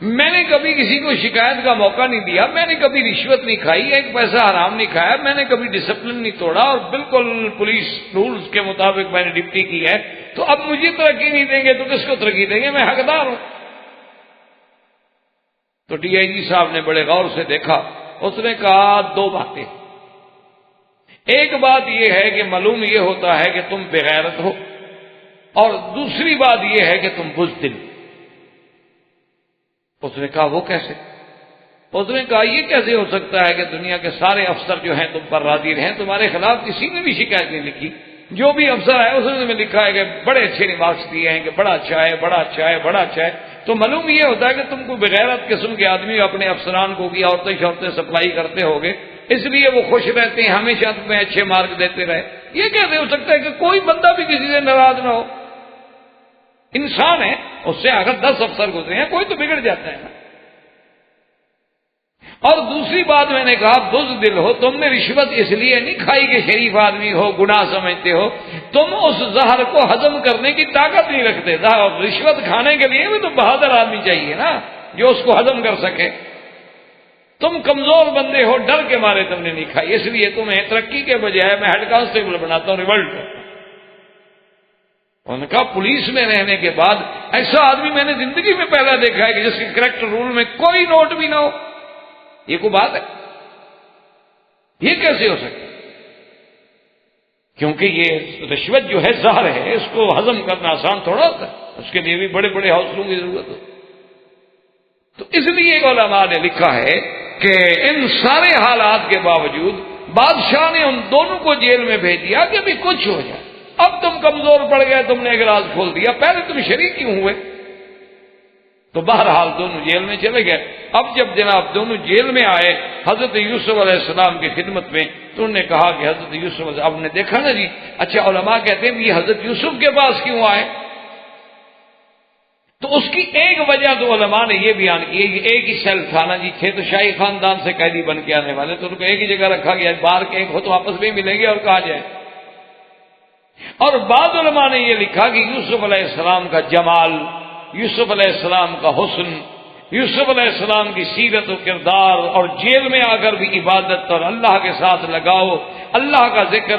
میں نے کبھی کسی کو شکایت کا موقع نہیں دیا، میں نے کبھی رشوت نہیں کھائی، ایک پیسہ حرام نہیں کھایا، میں نے کبھی ڈسپلن نہیں توڑا، اور بالکل پولیس رولز کے مطابق میں نے ڈپٹی کی ہے، تو اب مجھے ترقی نہیں دیں گے تو کس کو ترقی دیں گے؟ میں حقدار ہوں۔ تو ڈی آئی جی صاحب نے بڑے غور سے دیکھا، اس نے کہا دو باتیں، ایک بات یہ ہے کہ معلوم یہ ہوتا ہے کہ تم بغیرت ہو، اور دوسری بات یہ ہے کہ تم بزدل۔ اس نے کہا وہ کیسے؟ اس نے کہا یہ کیسے ہو سکتا ہے کہ دنیا کے سارے افسر جو ہیں تم پر راضی رہیں، تمہارے خلاف کسی نے بھی شکایت نہیں لکھی، جو بھی افسر ہے اس نے لکھا ہے کہ بڑے اچھے ریمارکس دیے ہیں کہ بڑا اچھا ہے، بڑا اچھا ہے، بڑا اچھا ہے، تو معلوم یہ ہوتا ہے کہ تم کو بغیرت قسم کے آدمی اپنے افسران کو کی عورتیں شورتیں سپلائی کرتے ہوگے، اس لیے وہ خوش رہتے ہیں، ہمیشہ تمہیں اچھے مارک دیتے رہے۔ یہ کیسے ہو سکتا ہے کہ کوئی بندہ بھی کسی سے ناراض نہ ہو؟ انسان ہے، اس سے اگر 10 افسر گزرے ہیں کوئی تو بگڑ جاتا ہے نا۔ اور دوسری بات میں نے کہا بزدل ہو، تم نے رشوت اس لیے نہیں کھائی کہ شریف آدمی ہو، گناہ سمجھتے ہو، تم اس زہر کو ہضم کرنے کی طاقت نہیں رکھتے، رشوت کھانے کے لیے بھی تو بہادر آدمی چاہیے نا جو اس کو ہضم کر سکے۔ تم کمزور بندے ہو، ڈر کے مارے تم نے نہیں کھائی، اس لیے تمہیں ترقی کے بجائے میں ہیڈ کانسٹیبل بناتا ہوں، ریولٹ کرتا ہوں۔ انہوں نے کہا پولیس میں رہنے کے بعد ایسا آدمی میں نے زندگی میں پہلا دیکھا ہے کہ جس کے کریکٹر رول میں کوئی نوٹ بھی نہ ہو، یہ کوئی بات ہے؟ یہ کیسے ہو سکتا؟ کیونکہ یہ رشوت جو ہے زہر ہے، اس کو ہضم کرنا آسان تھوڑا ہوتا ہے، اس کے لیے بھی بڑے بڑے حوصلوں کی ضرورت ہے۔ تو اس لیے علماء نے لکھا ہے کہ ان سارے حالات کے باوجود بادشاہ نے ان دونوں کو جیل میں بھیج دیا کہ ابھی کچھ ہو جائے، اب تم کمزور پڑ گئے، تم نے ایک راز کھول دیا، پہلے تم شریک کیوں ہوئے؟ تو بہرحال دونوں جیل میں چلے گئے۔ اب جب جناب دونوں جیل میں آئے حضرت یوسف علیہ السلام کی خدمت میں، تو انہوں نے کہا کہ حضرت یوسف علیہ السلام، اب نے دیکھا نا جی، اچھا علماء کہتے ہیں یہ حضرت یوسف کے پاس کیوں آئے؟ تو اس کی ایک وجہ تو علماء نے یہ بیان کی ہے کہ ایک ہی سیل تھا نا جی، تھے تو شاہی خاندان سے قیدی بن کے آنے والے، تو ان کو ایک ہی جگہ رکھا گیا، باہر کے ایک ہو تو آپس میں ملیں گے اور کہا جائے۔ اور بعض علماء نے یہ لکھا کہ یوسف علیہ السلام کا جمال، یوسف علیہ السلام کا حسن، یوسف علیہ السلام کی سیرت و کردار، اور جیل میں آ کر بھی عبادت اور اللہ کے ساتھ لگاؤ، اللہ کا ذکر،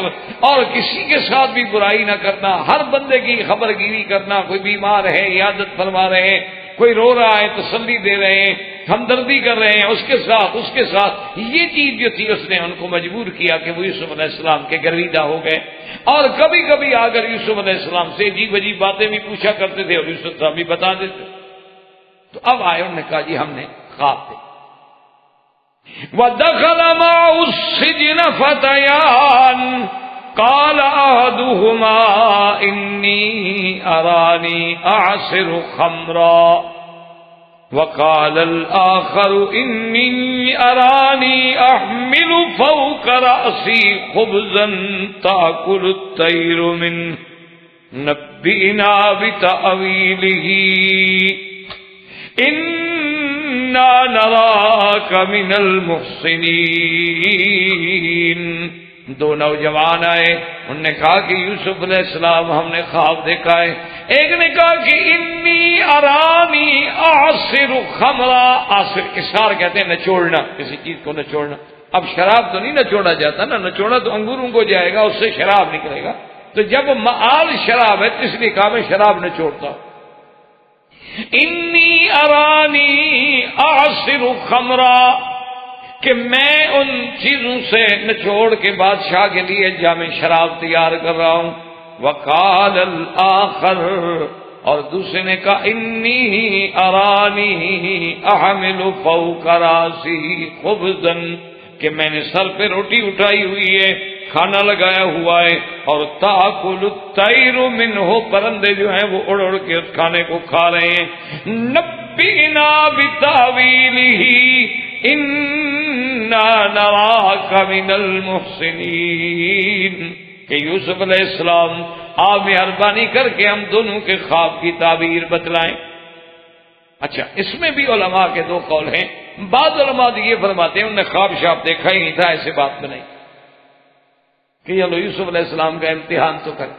اور کسی کے ساتھ بھی برائی نہ کرنا، ہر بندے کی خبر گیری کرنا، کوئی بیمار ہے عیادت فرما رہے ہیں، کوئی رو رہا ہے تسلی دے رہے ہیں، ہمدردی کر رہے ہیں اس کے ساتھ، یہ چیز جو تھی اس نے ان کو مجبور کیا کہ وہ یوسف علیہ السلام کے گرویدہ ہو گئے، اور کبھی کبھی آ کر یوسف علیہ السلام سے عجیب عجیب باتیں بھی پوچھا کرتے تھے اور یوسف صاحب بھی بتا دیتے۔ تو اب آئے، انہوں نے کہا جی ہم نے خواب دیکھا۔ وَدَخَلَ مَعَهُ السِّجْنَ فَتَيَانِ قَالَ أَحَدُهُمَا إِنِّي أَرَانِي أَعْصِرُ خَمْرًا وَقَالَ الْآخَرُ إِنِّي أَرَانِي أَحْمِلُ فَوْقَ رَأْسِي خُبْزًا تَأْكُلُ الطَّيْرُ مِنْهُ نَبِّئْنَا بِتَأْوِيلِهِ إِنَّا نَرَاكَ مِنَ الْمُحْسِنِينَ۔ دو نوجوان آئے، انہوں نے کہا کہ یوسف علیہ السلام ہم نے خواب دیکھا ہے۔ ایک نے کہا کہ انی ارانی اعصر خمرا، عاصر اسار کہتے ہیں نچوڑنا، کسی چیز کو نچوڑنا۔ اب شراب تو نہیں نچوڑا جاتا نا، نچوڑا تو انگوروں کو جائے گا، اس سے شراب نکلے گا، تو جب معال شراب ہے تو اس لیے کہا میں شراب نچوڑتا ہوں۔ انی ارانی اعصر خمرا، کہ میں ان چیزوں سے نچوڑ کے بادشاہ کے لیے جامع شراب تیار کر رہا ہوں. وقال الآخر، اور دوسرے نے کہا انی ارانی احمل فوق راسی خبزا، کہ میں نے سر پہ روٹی اٹھائی ہوئی ہے، کھانا لگایا ہوا ہے، اور تاکل الطیر منہ، پرندے جو ہیں وہ اڑ اڑ کے اس کھانے کو کھا رہے ہیں. نبئنا بتاویلہ انا نراک من المحسنین، کہ یوسف علیہ السلام آپ مہربانی کر کے ہم دونوں کے خواب کی تعبیر بتلائیں. اچھا، اس میں بھی علماء کے دو قول ہیں. بعض علماء یہ فرماتے ہیں انہوں نے خواب شاب دیکھا ہی نہیں تھا، ایسے بات بنائی کہ چلو یوسف علیہ السلام کا امتحان تو کر.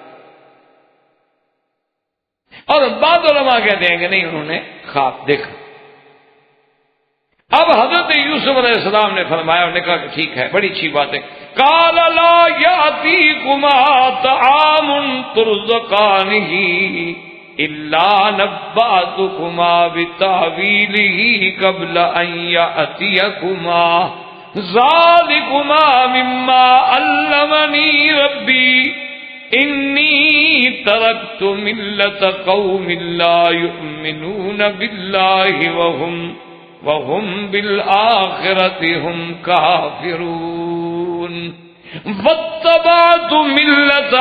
اور بعض علماء کہتے ہیں کہ نہیں، انہوں نے خواب دیکھا. اب حضرت یوسف علیہ السلام نے فرمایا، انہوں نے کہا کہ ٹھیک ہے، بڑی اچھی بات ہے. قال لا یاتیکما طعام ترزقانہ الا نبأتکما بتأویلہ قبل ان یأتیکما ذالکما مما علمنی ربی انی ترکت ملت قوم لا یؤمنون باللہ وهم بالآخرة هم كافرون واتبعت ملة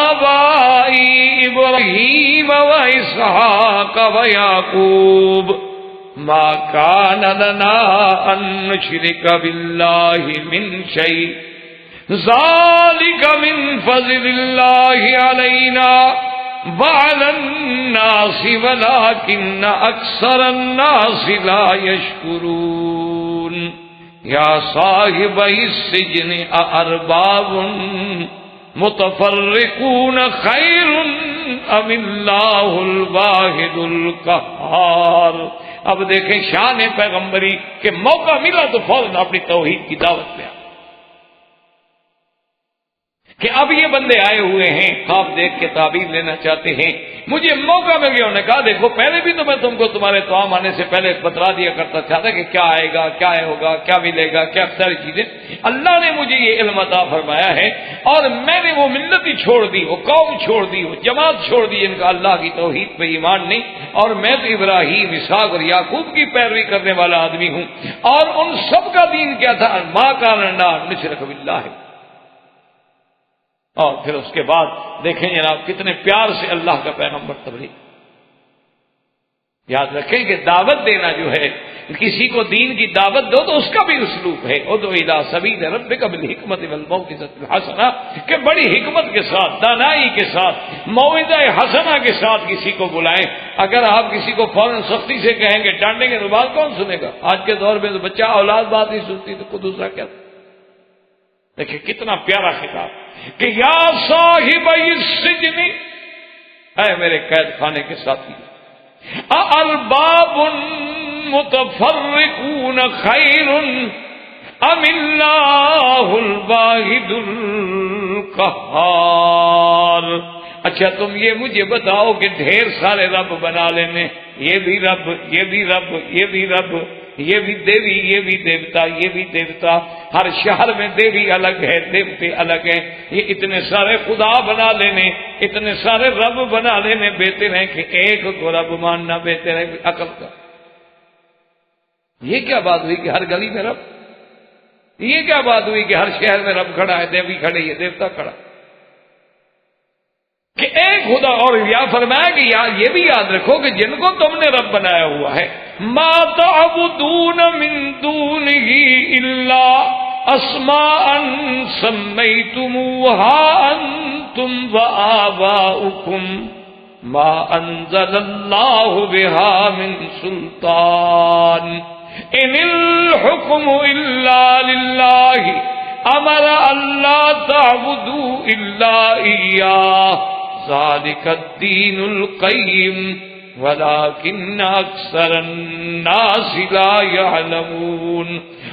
آبائي إبراهيم وإسحاق ويعقوب ما كان لنا أن نشرك بالله من شيء ذلك من فضل الله علينا وعلى الناس ولكن أكثر الناس لا يشكرون يا صاحبي السجن أأرباب متفرقون خير أم الله الواحد القهار. اب دیکھیں شان پیغمبری کہ موقع ملا تو فوراً اپنی توحید کی دعوت میں کہ اب یہ بندے آئے ہوئے ہیں، خواب دیکھ کے تعبیر لینا چاہتے ہیں، مجھے موقع مل گیا. انہوں نے کہا دیکھو پہلے بھی تو میں تم کو تمہارے توام آنے سے پہلے بتلا دیا کرتا تھا کہ کیا آئے گا، کیا ہوگا، کیا ملے گا، کیا ساری چیزیں. اللہ نے مجھے یہ علم عطا فرمایا ہے اور میں نے وہ ملت ہی چھوڑ دی، وہ قوم چھوڑ دی، وہ جماعت چھوڑ دی ان کا اللہ کی توحید پہ ایمان نہیں. اور میں تو ابراہیم، اسحاق اور یعقوب کی پیروی کرنے والا آدمی ہوں. اور ان سب کا دین کیا تھا؟ ما کان لنا نشرک باللہ. اور پھر اس کے بعد دیکھیں جناب کتنے پیار سے اللہ کا پیغمبر تبلیغ. یاد رکھیں کہ دعوت دینا جو ہے، کسی کو دین کی دعوت دو تو اس کا بھی اسلوب ہے ادعو الی سبیل ربک بالحکمت والموعظۃ الحسنہ، کہ بڑی حکمت کے ساتھ، دانائی کے ساتھ، موعظہ حسنہ کے ساتھ کسی کو بلائیں. اگر آپ کسی کو فوراً سختی سے کہیں گے، ڈانٹیں گے تو بات کون سنے گا؟ آج کے دور میں تو بچہ اولاد بات نہیں سنتی تو کوئی دوسرا کیا. دیکھیں کتنا پیارا خطاب کہ یا صاحب السجن، اے میرے قید خانے کے ساتھی، ارباب متفرقون خیر ام اللہ الواحد القہار. اچھا تم یہ مجھے بتاؤ کہ ڈھیر سارے رب بنا لینے، یہ بھی رب، یہ بھی رب، یہ بھی رب، یہ بھی دیوی، یہ بھی دیوتا، یہ بھی دیوتا، ہر شہر میں دیوی الگ ہے، دیوتے الگ ہیں، یہ اتنے سارے خدا بنا لینے، اتنے سارے رب بنا لینے، بہتر ہے کہ ایک کو رب ماننا بہتر ہے عقل کا. یہ کیا بات ہوئی کہ ہر گلی میں رب؟ یہ کیا بات ہوئی کہ ہر شہر میں رب کھڑا ہے، دیوی کھڑی ہے، دیوتا کھڑا کہ ایک خدا. اور یا فرمایا کہ یہ بھی یاد رکھو کہ جن کو تم نے رب بنایا ہوا ہے، ما تعبدون من دونہ الا اسماء سمیتموها انتم وآباؤکم ما انزل اللہ بها من سلطان ان الحکم الا للہ امر اللہ تعبدوا الا ایاہ ذالک الدین القیم ولکن اکثر الناس لا یعلمون.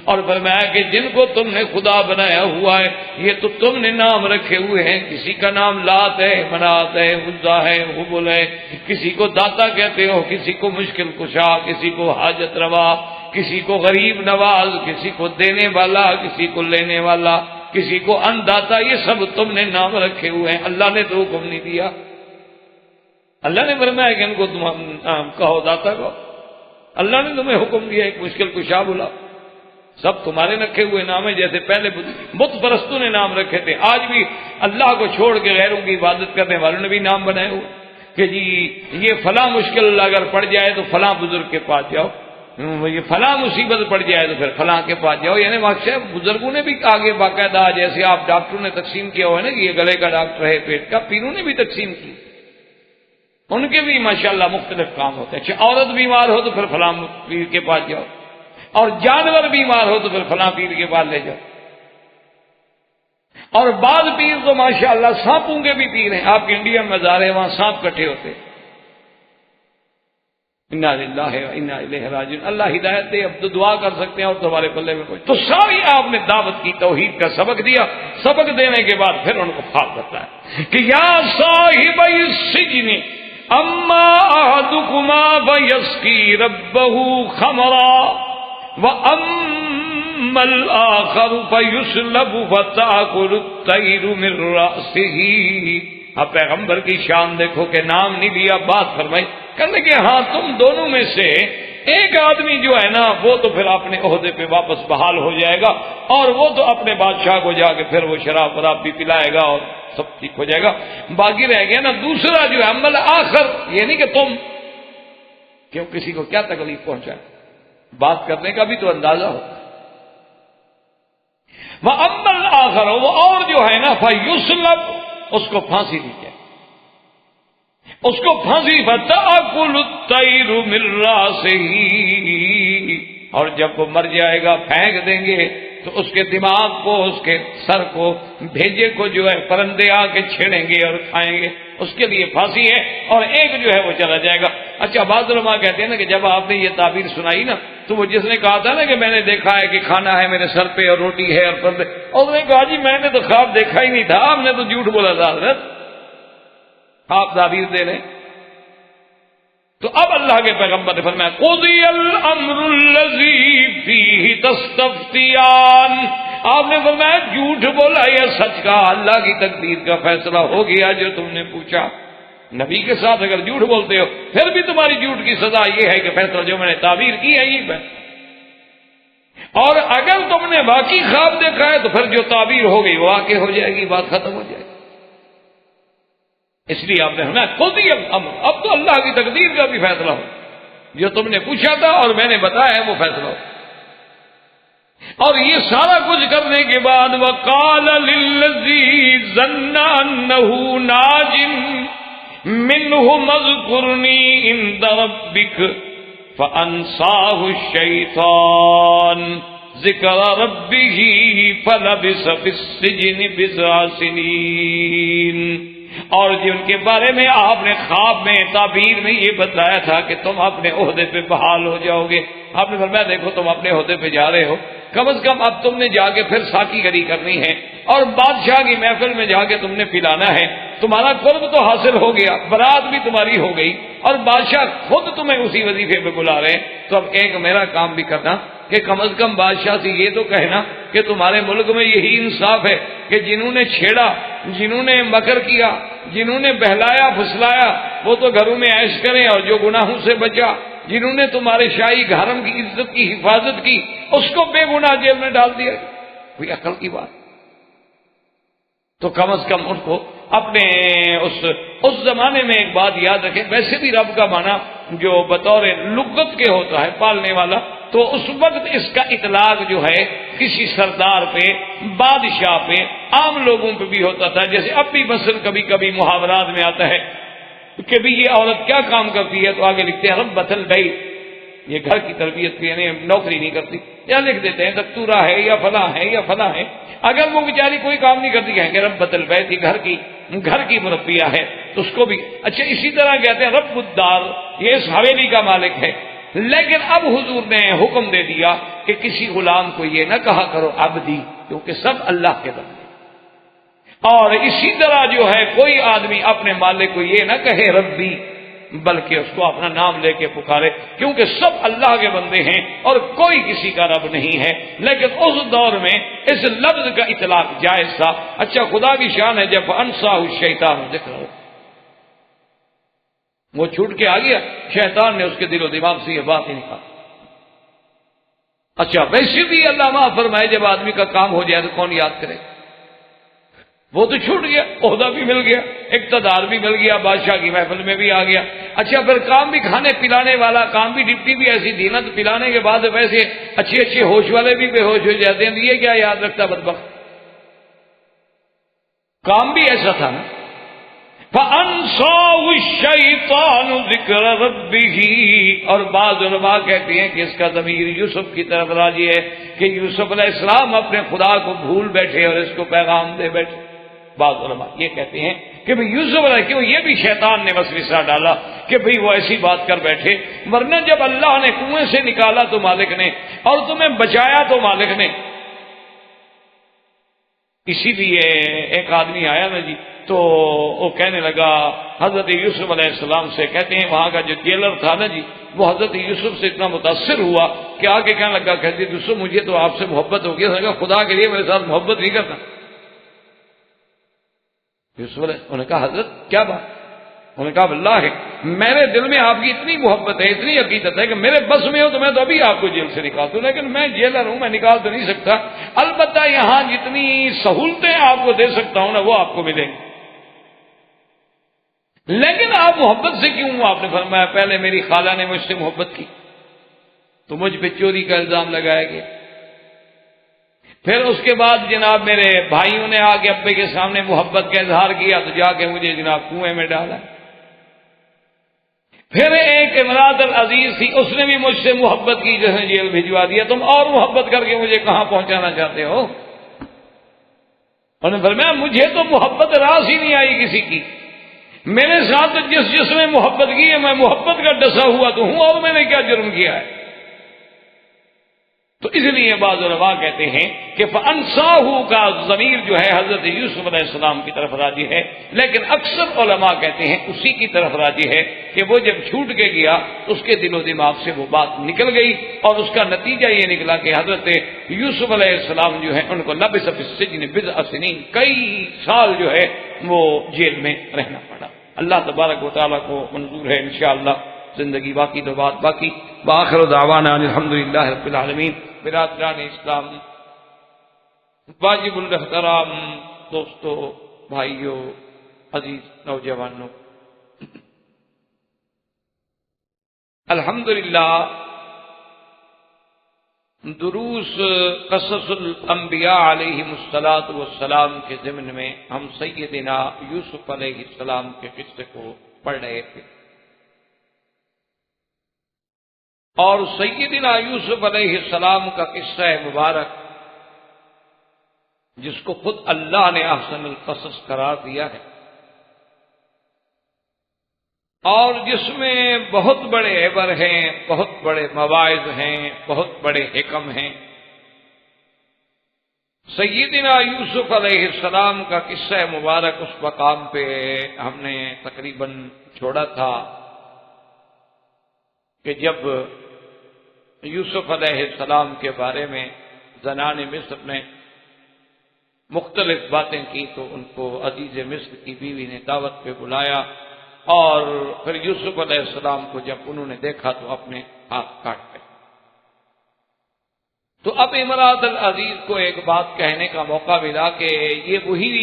اور فرمایا کہ جن کو تم نے خدا بنایا ہوا ہے یہ تو تم نے نام رکھے ہوئے ہیں، کسی کا نام لات ہے، منات ہے، عزا ہے، حبل ہے، کسی کو داتا کہتے ہو، کسی کو مشکل کشا، کسی کو حاجت روا، کسی کو غریب نواز، کسی کو دینے والا، کسی کو لینے والا، کسی کو انداتا، یہ سب تم نے نام رکھے ہوئے ہیں، اللہ نے تو حکم نہیں دیا۔ اللہ نے فرمایا کہ ان کو تم کہو داتا کو، اللہ نے تمہیں حکم دیا ایک مشکل کشا بلا، سب تمہارے رکھے ہوئے نام ہیں، جیسے پہلے بت پرستوں نے نام رکھے تھے، آج بھی اللہ کو چھوڑ کے غیروں کی عبادت کرنے والوں نے بھی نام بنائے ہوئے کہ جی یہ فلاں مشکل اگر پڑ جائے تو فلاں بزرگ کے پاس جاؤ، یہ فلاں مصیبت پڑ جائے تو پھر فلاں کے پاس جاؤ، یعنی واقعی بزرگوں نے بھی آگے باقاعدہ، جیسے آپ ڈاکٹروں نے تقسیم کیا ہوا ہے نا کہ یہ گلے کا ڈاکٹر ہے، پیٹ کا، پیروں نے بھی تقسیم کی، ان کے بھی ماشاءاللہ مختلف کام ہوتے ہیں۔ اچھا عورت بیمار ہو تو پھر فلاں پیر کے پاس جاؤ، اور جانور بیمار ہو تو پھر فلاں پیر کے پاس لے جاؤ، اور بعض پیر تو ماشاءاللہ سانپوں کے بھی پیر ہیں، آپ کے انڈیا میں مزار ہے وہاں سانپ کٹھے ہوتے ہیں۔ انا للہ و انا الیہ راجعون، اللہ ہدایت دے، اب تو دعا کر سکتے ہیں اور تمہارے پلے میں کوئی، تو ساری آپ نے دعوت کی، توحید کا سبق دیا، سبق دینے کے بعد پھر ان کو خواب بتایا کہ یا صاحب السجن اما احدکما فیسقی ربہ خمرا واما الاخر فیسلب فتاکل الطیر من رأسہ۔ اب پیغمبر کی شان دیکھو کہ نام نہیں لیا، بات فرمائی، کہنے کہ ہاں تم دونوں میں سے ایک آدمی جو ہے نا وہ تو پھر اپنے عہدے پہ واپس بحال ہو جائے گا، اور وہ تو اپنے بادشاہ کو جا کے پھر وہ شراب وراب بھی پلائے گا اور سب ٹھیک ہو جائے گا، باقی رہ گیا نا دوسرا جو ہے عمل آخر، یہ نہیں کہ تم، کیوں کسی کو کیا تکلیف پہنچائے، بات کرنے کا بھی تو اندازہ ہو۔ وہ عمل آخر، وہ اور جو ہے نا فیسلب، اس کو پھانسی دی جائے، اس کو پھانسی، فتاکل الطیر من راسہ، اور جب وہ مر جائے گا پھینک دیں گے تو اس کے دماغ کو، اس کے سر کو، بھیجے کو جو ہے پرندے آ کے چھیڑیں گے اور کھائیں گے، اس کے لیے پھانسی ہے، اور ایک جو ہے وہ چلا جائے گا۔ اچھا بعض علماء کہتے ہیں نا کہ جب آپ نے یہ تعبیر سنائی نا تو وہ جس نے کہا تھا نا کہ میں نے دیکھا ہے کہ کھانا ہے میرے سر پہ اور روٹی ہے اور پردے، اور اس نے کہا جی میں نے تو خواب دیکھا ہی نہیں تھا، آپ نے تو جھوٹ بولا تھا حضرت، آپ تعبیر دے رہے ہیں۔ تو اب اللہ کے پیغمبر نے فرمایا قضی الامر الذی فیہ تستفتیان، آپ نے فرمایا جھوٹ بولا یا سچ کہا، اللہ کی تقدیر کا فیصلہ ہو گیا جو تم نے پوچھا۔ نبی کے ساتھ اگر جھوٹ بولتے ہو پھر بھی تمہاری جھوٹ کی سزا یہ ہے کہ فیصلہ جو میں نے تعبیر کی ہے یہ ہے، اور اگر تم نے باقی خواب دیکھا ہے تو پھر جو تعبیر ہو گئی وہ واقع ہو جائے گی، بات ختم ہو جائے گی۔ اس لیے آپ نے فرمایا قضی الامر، اب تو اللہ کی تقدیر کا بھی فیصلہ ہو، جو تم نے پوچھا تھا اور میں نے بتایا ہے وہ فیصلہ ہو۔ اور یہ سارا کچھ کرنے کے بعد وقال للذی ظن انہ ناج منہ اذکرنی عند ربک فانساہ الشیطان ذکر ربہ فلبث فی السجن بضع سنین۔ اور جن کے بارے میں آپ نے خواب میں تعبیر میں یہ بتایا تھا کہ تم اپنے عہدے پہ بحال ہو جاؤ گے، آپ نے فرمایا دیکھو تم اپنے عہدے پہ جا رہے ہو، کم از کم اب تم نے جا کے پھر ساقی گری کرنی ہے اور بادشاہ کی محفل میں جا کے تم نے پلانا ہے، تمہارا قرب تو حاصل ہو گیا، برات بھی تمہاری ہو گئی، اور بادشاہ خود تمہیں اسی وظیفے پہ بلا رہے ہیں، تو اب ایک میرا کام بھی کرنا کہ کم از کم بادشاہ سے یہ تو کہنا کہ تمہارے ملک میں یہی انصاف ہے کہ جنہوں نے چھیڑا، جنہوں نے مکر کیا، جنہوں نے بہلایا پھسلایا وہ تو گھروں میں عیش کریں، اور جو گناہوں سے بچا، جنہوں نے تمہارے شاہی گھرم کی عزت کی حفاظت کی، اس کو بے گناہ جیل میں ڈال دیا۔ کوئی عقل کی بات؟ تو کم از کم ان کو اپنے اس زمانے میں ایک بات یاد رکھیں، ویسے بھی رب کا معنی جو بطور لغت کے ہوتا ہے پالنے والا، تو اس وقت اس کا اطلاق جو ہے کسی سردار پہ، بادشاہ پہ، عام لوگوں پہ بھی ہوتا تھا، جیسے اب بھی مثلا کبھی کبھی محاورات میں آتا ہے کہ بھی یہ عورت کیا کام کرتی ہے، تو آگے لکھتے ہیں ربۃ البیت، یہ گھر کی تربیت کی، یعنی نوکری نہیں کرتی، یا لکھ دیتے ہیں دکتورہ ہے یا فلاں ہے یا فلاں ہے، اگر وہ بیچاری کوئی کام نہیں کرتی کہیں گے ربۃ البیت، یہ گھر کی مربیہ ہے، تو اس کو بھی اچھا اسی طرح کہتے ہیں رب الدار، یہ اس حویلی کا مالک ہے۔ لیکن اب حضور نے حکم دے دیا کہ کسی غلام کو یہ نہ کہا کرو عبدی، کیونکہ سب اللہ کے بندے، اور اسی طرح جو ہے کوئی آدمی اپنے مالک کو یہ نہ کہے ربی، بلکہ اس کو اپنا نام لے کے پکارے، کیونکہ سب اللہ کے بندے ہیں اور کوئی کسی کا رب نہیں ہے۔ لیکن اس دور میں اس لفظ کا اطلاق جائز تھا۔ اچھا خدا کی شان ہے، جب انساہ الشیطان ذکر ہو، وہ چھوٹ کے آ گیا، شیطان نے اس کے دل و دماغ سے یہ بات ہی نکالی۔ اچھا ویسے بھی اللہ معاف فرمائے، جب آدمی کا کام ہو جائے تو کون یاد کرے؟ وہ تو چھوٹ گیا، عہدہ بھی مل گیا، اقتدار بھی مل گیا، بادشاہ کی محفل میں بھی آ گیا۔ اچھا پھر کام بھی کھانے پلانے والا، کام بھی ڈپٹی بھی ایسی دینت پلانے کے بعد ویسے اچھے ہوش والے بھی بے ہوش ہو جاتے ہیں، یہ کیا یاد رکھتا بدبخت؟ کام بھی ایسا تھا نا۔ فَأَنْسَاهُ الشَّيْطَانُ ذِكْرَ رَبِّهِ، اور بعض علماء کہتے ہیں کہ اس کا ضمیر یوسف کی طرف راجع ہے کہ یوسف علیہ السلام اپنے خدا کو بھول بیٹھے اور اس کو پیغام دے بیٹھے۔ بعض علماء یہ کہتے ہیں کہ بھئی یوسف علیہ، کیوں یہ بھی شیطان نے وسوسہ ڈالا کہ بھئی وہ ایسی بات کر بیٹھے، ورنہ جب اللہ نے کنویں سے نکالا تو مالک نے، اور تمہیں بچایا تو مالک نے۔ اسی لیے ایک آدمی آیا نا جی، تو وہ کہنے لگا حضرت یوسف علیہ السلام سے، کہتے ہیں وہاں کا جو جیلر تھا نا جی، وہ حضرت یوسف سے اتنا متاثر ہوا کہ آگے کہنے لگا، کہتے یوسف مجھے تو آپ سے محبت ہو گیا، خدا کے لیے میرے ساتھ محبت نہیں کرنا۔ یوسف علیہ انہوں نے کہا حضرت کیا بات؟ انہوں نے کہا واللہ ہے میرے دل میں آپ کی اتنی محبت ہے، اتنی عقیدت ہے کہ میرے بس میں ہو تو میں تو ابھی آپ کو جیل سے نکال دوں، لیکن میں جیلر ہوں، میں نکال تو نہیں سکتا، البتہ یہاں جتنی سہولتیں آپ کو دے سکتا ہوں نا وہ آپ کو ملیں گی۔ لیکن آپ محبت سے کیوں؟ آپ نے فرمایا پہلے میری خالہ نے مجھ سے محبت کی تو مجھ پہ چوری کا الزام لگایا گیا، پھر اس کے بعد جناب میرے بھائیوں نے آ کے ابے کے سامنے محبت کا اظہار کیا تو جا کے مجھے جناب کنویں میں ڈالا، پھر ایک امراۃ العزیز تھی، اس نے بھی مجھ سے محبت کی، جس نے جیل بھجوا دیا، تم اور محبت کر کے مجھے کہاں پہنچانا چاہتے ہو؟ انہوں نے فرمایا مجھے تو محبت راس ہی نہیں آئی کسی کی، میرے ساتھ جس نے محبت کی ہے میں محبت کا ڈسا ہوا تو ہوں، اور میں نے کیا جرم کیا ہے؟ تو اس لیے بعض علماء کہتے ہیں کہ فَأَنْسَاهُ کا ضمیر جو ہے حضرت یوسف علیہ السلام کی طرف راجع ہے، لیکن اکثر علماء کہتے ہیں اسی کی طرف راجع ہے کہ وہ جب چھوٹ کے گیا اس کے دل و دماغ سے وہ بات نکل گئی، اور اس کا نتیجہ یہ نکلا کہ حضرت یوسف علیہ السلام جو ہے ان کو لبث فی السجن بضع سنین، کئی سال جو ہے وہ جیل میں رہنا پڑا۔ اللہ تبارک و تعالیٰ کو منظور ہے انشاءاللہ زندگی باقی تو بات باقی۔ وآخر دعوانا الحمدللہ رب العالمین۔ برادران اسلام، واجب الاحترام دوستو، بھائیو، عزیز نوجوانوں، الحمدللہ دروس قصص الانبیاء علیہم السلام کے ضمن میں ہم سیدنا یوسف علیہ السلام کے قصے کو پڑھ رہے تھے، اور سیدنا یوسف علیہ السلام کا قصہ مبارک جس کو خود اللہ نے احسن القصص قرار دیا ہے، اور جس میں بہت بڑے عبر ہیں، بہت بڑے مواعظ ہیں، بہت بڑے حکم ہیں۔ سیدنا یوسف علیہ السلام کا قصہ مبارک اس مقام پہ ہم نے تقریباً چھوڑا تھا کہ جب یوسف علیہ السلام کے بارے میں زنان مصر نے مختلف باتیں کی تو ان کو عزیز مصر کی بیوی نے دعوت پہ بلایا، اور پھر یوسف علیہ السلام کو جب انہوں نے دیکھا تو اپنے ہاتھ کاٹ گئے۔ تو اب امراۃ العزیز کو ایک بات کہنے کا موقع ملا کہ یہ وہی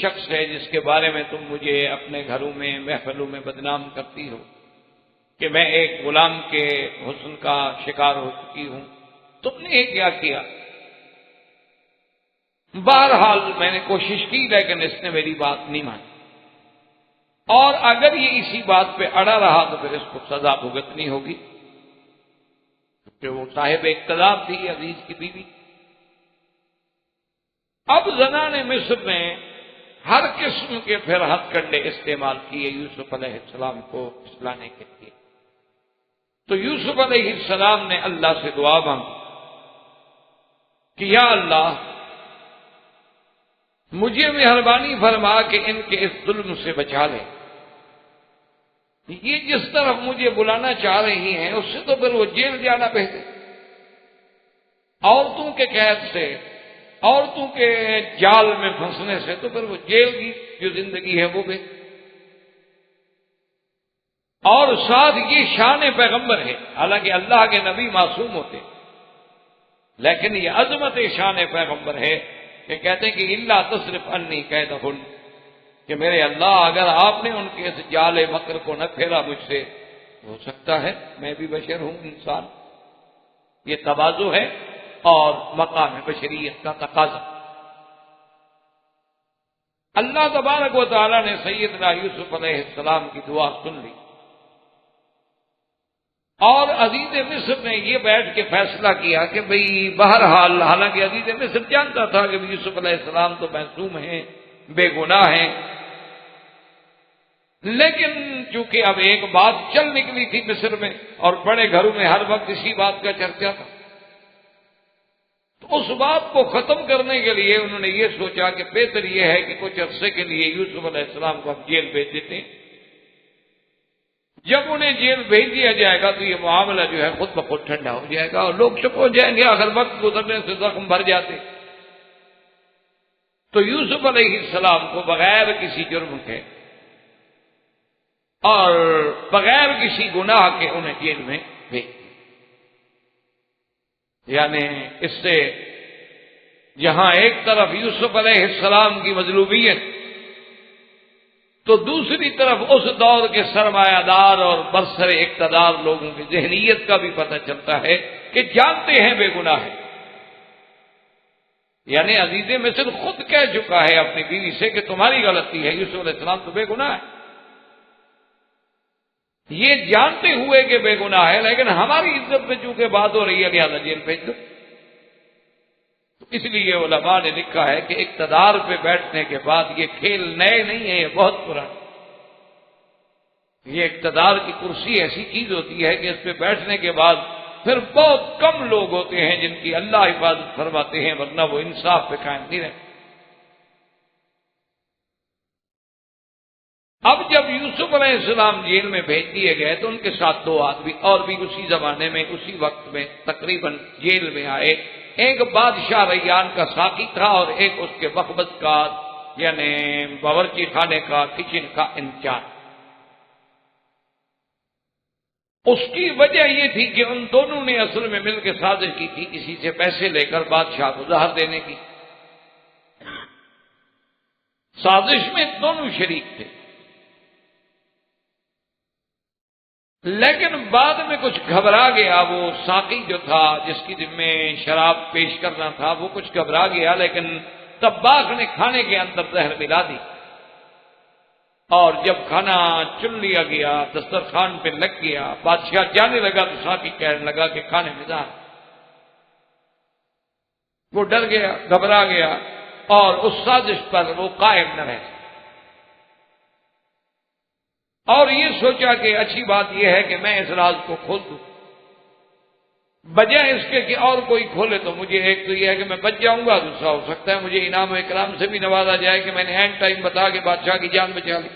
شخص ہے جس کے بارے میں تم مجھے اپنے گھروں میں محفلوں میں بدنام کرتی ہو کہ میں ایک غلام کے حسن کا شکار ہو چکی ہوں، تم نے کیا کیا؟ بہرحال میں نے کوشش کی لیکن اس نے میری بات نہیں مانی، اور اگر یہ اسی بات پہ اڑا رہا تو پھر اس کو سزا بھگتنی ہوگی، کیونکہ وہ صاحب اقتدار تھی عزیز کی بیوی۔ اب زنان مصر نے ہر قسم کے پھر ہتھ کنڈے استعمال کیے یوسف علیہ السلام کو پھسلانے کے لیے۔ تو یوسف علیہ السلام نے اللہ سے دعا مانگی کہ یا اللہ مجھے مہربانی فرما کہ ان کے اس ظلم سے بچا لے، یہ جس طرف مجھے بلانا چاہ رہی ہیں اس سے تو پھر وہ جیل جانا بہتر، عورتوں کے قید سے، عورتوں کے جال میں پھنسنے سے تو پھر وہ جیل کی جو زندگی ہے وہ بہتر۔ اور ساتھ یہ شان پیغمبر ہے، حالانکہ اللہ کے نبی معصوم ہوتے، لیکن یہ عظمت شان پیغمبر ہے کہ کہتے ہیں کہ اللہ تصرف انی کیدہن، کہ میرے اللہ اگر آپ نے ان کے اس جال مکر کو نہ پھیرا مجھ سے، ہو سکتا ہے میں بھی بشر ہوں، انسان۔ یہ تواضع ہے اور مقام بشریت کا تقاضا۔ اللہ تبارک و تعالی نے سیدنا یوسف علیہ السلام کی دعا سن لی، اور عزیز مصر نے یہ بیٹھ کے فیصلہ کیا کہ بھئی بہرحال، حالانکہ عزیز مصر جانتا تھا کہ یوسف علیہ السلام تو معصوم ہیں، بے گناہ ہیں، لیکن چونکہ اب ایک بات چل نکلی تھی مصر میں اور بڑے گھروں میں ہر وقت اسی بات کا چرچا تھا، تو اس بات کو ختم کرنے کے لیے انہوں نے یہ سوچا کہ بہتر یہ ہے کہ کچھ عرصے کے لیے یوسف علیہ السلام کو ہم جیل بھیج دیتے ہیں۔ جب انہیں جیل بھیج دیا جائے گا تو یہ معاملہ جو ہے خود بخود ٹھنڈا ہو جائے گا اور لوگ چپ ہو جائیں گے، اگر وقت گزرنے سے زخم بھر جاتے۔ تو یوسف علیہ السلام کو بغیر کسی جرم کے اور بغیر کسی گناہ کے انہیں جیل میں بھیج دیا۔ یعنی اس سے جہاں ایک طرف یوسف علیہ السلام کی مظلومیت، تو دوسری طرف اس دور کے سرمایہ دار اور برسر اقتدار لوگوں کی ذہنیت کا بھی پتہ چلتا ہے کہ جانتے ہیں بے گناہ ہے۔ یعنی عزیز مصر خود کہہ چکا ہے اپنی بیوی سے کہ تمہاری غلطی ہے، یوسف علیہ السلام تو بے گناہ ہے۔ یہ جانتے ہوئے کہ بے گناہ ہے، لیکن ہماری عزت میں چونکہ بات ہو رہی ہے لہذا جیل بھیج دو۔ تو اس لیے علماء نے لکھا ہے کہ اقتدار پہ بیٹھنے کے بعد یہ کھیل نئے نہیں ہے، یہ بہت پرانا۔ یہ اقتدار کی کرسی ایسی چیز ہوتی ہے کہ اس پہ بیٹھنے کے بعد پھر بہت کم لوگ ہوتے ہیں جن کی اللہ حفاظت فرماتے ہیں، ورنہ وہ انصاف پہ قائم نہیں رہتے۔ اب جب یوسف علیہ السلام جیل میں بھیج دیے گئے تو ان کے ساتھ دو آدمی اور بھی اسی زمانے میں اسی وقت میں تقریباً جیل میں آئے۔ ایک بادشاہ ریان کا ساقی تھا اور ایک اس کے مخبز کا یعنی باورچی خانے کا کچن کا انچارج۔ اس کی وجہ یہ تھی کہ ان دونوں نے اصل میں مل کے سازش کی تھی کسی سے پیسے لے کر بادشاہ کو زہر دینے کی۔ سازش میں دونوں شریک تھے، لیکن بعد میں کچھ گھبرا گیا۔ وہ ساقی جو تھا جس کی ذمہ شراب پیش کرنا تھا وہ کچھ گھبرا گیا، لیکن طباخ نے کھانے کے اندر زہر ملا دی، اور جب کھانا چن لیا گیا دسترخوان پہ لگ گیا، بادشاہ جانے لگا تو ساقی کہنے لگا کہ کھانے میں زہر۔ وہ ڈر گیا، گھبرا گیا اور اس سازش پر وہ قائم نہ رہ سکا، اور یہ سوچا کہ اچھی بات یہ ہے کہ میں اس راز کو کھول دوں، بجائے اس کے کہ اور کوئی کھولے تو مجھے ایک تو یہ ہے کہ میں بچ جاؤں گا، دوسرا ہو سکتا ہے مجھے انعام و اکرام سے بھی نوازا جائے کہ میں نے اینڈ ٹائم بتا کے بادشاہ کی جان بچا لی۔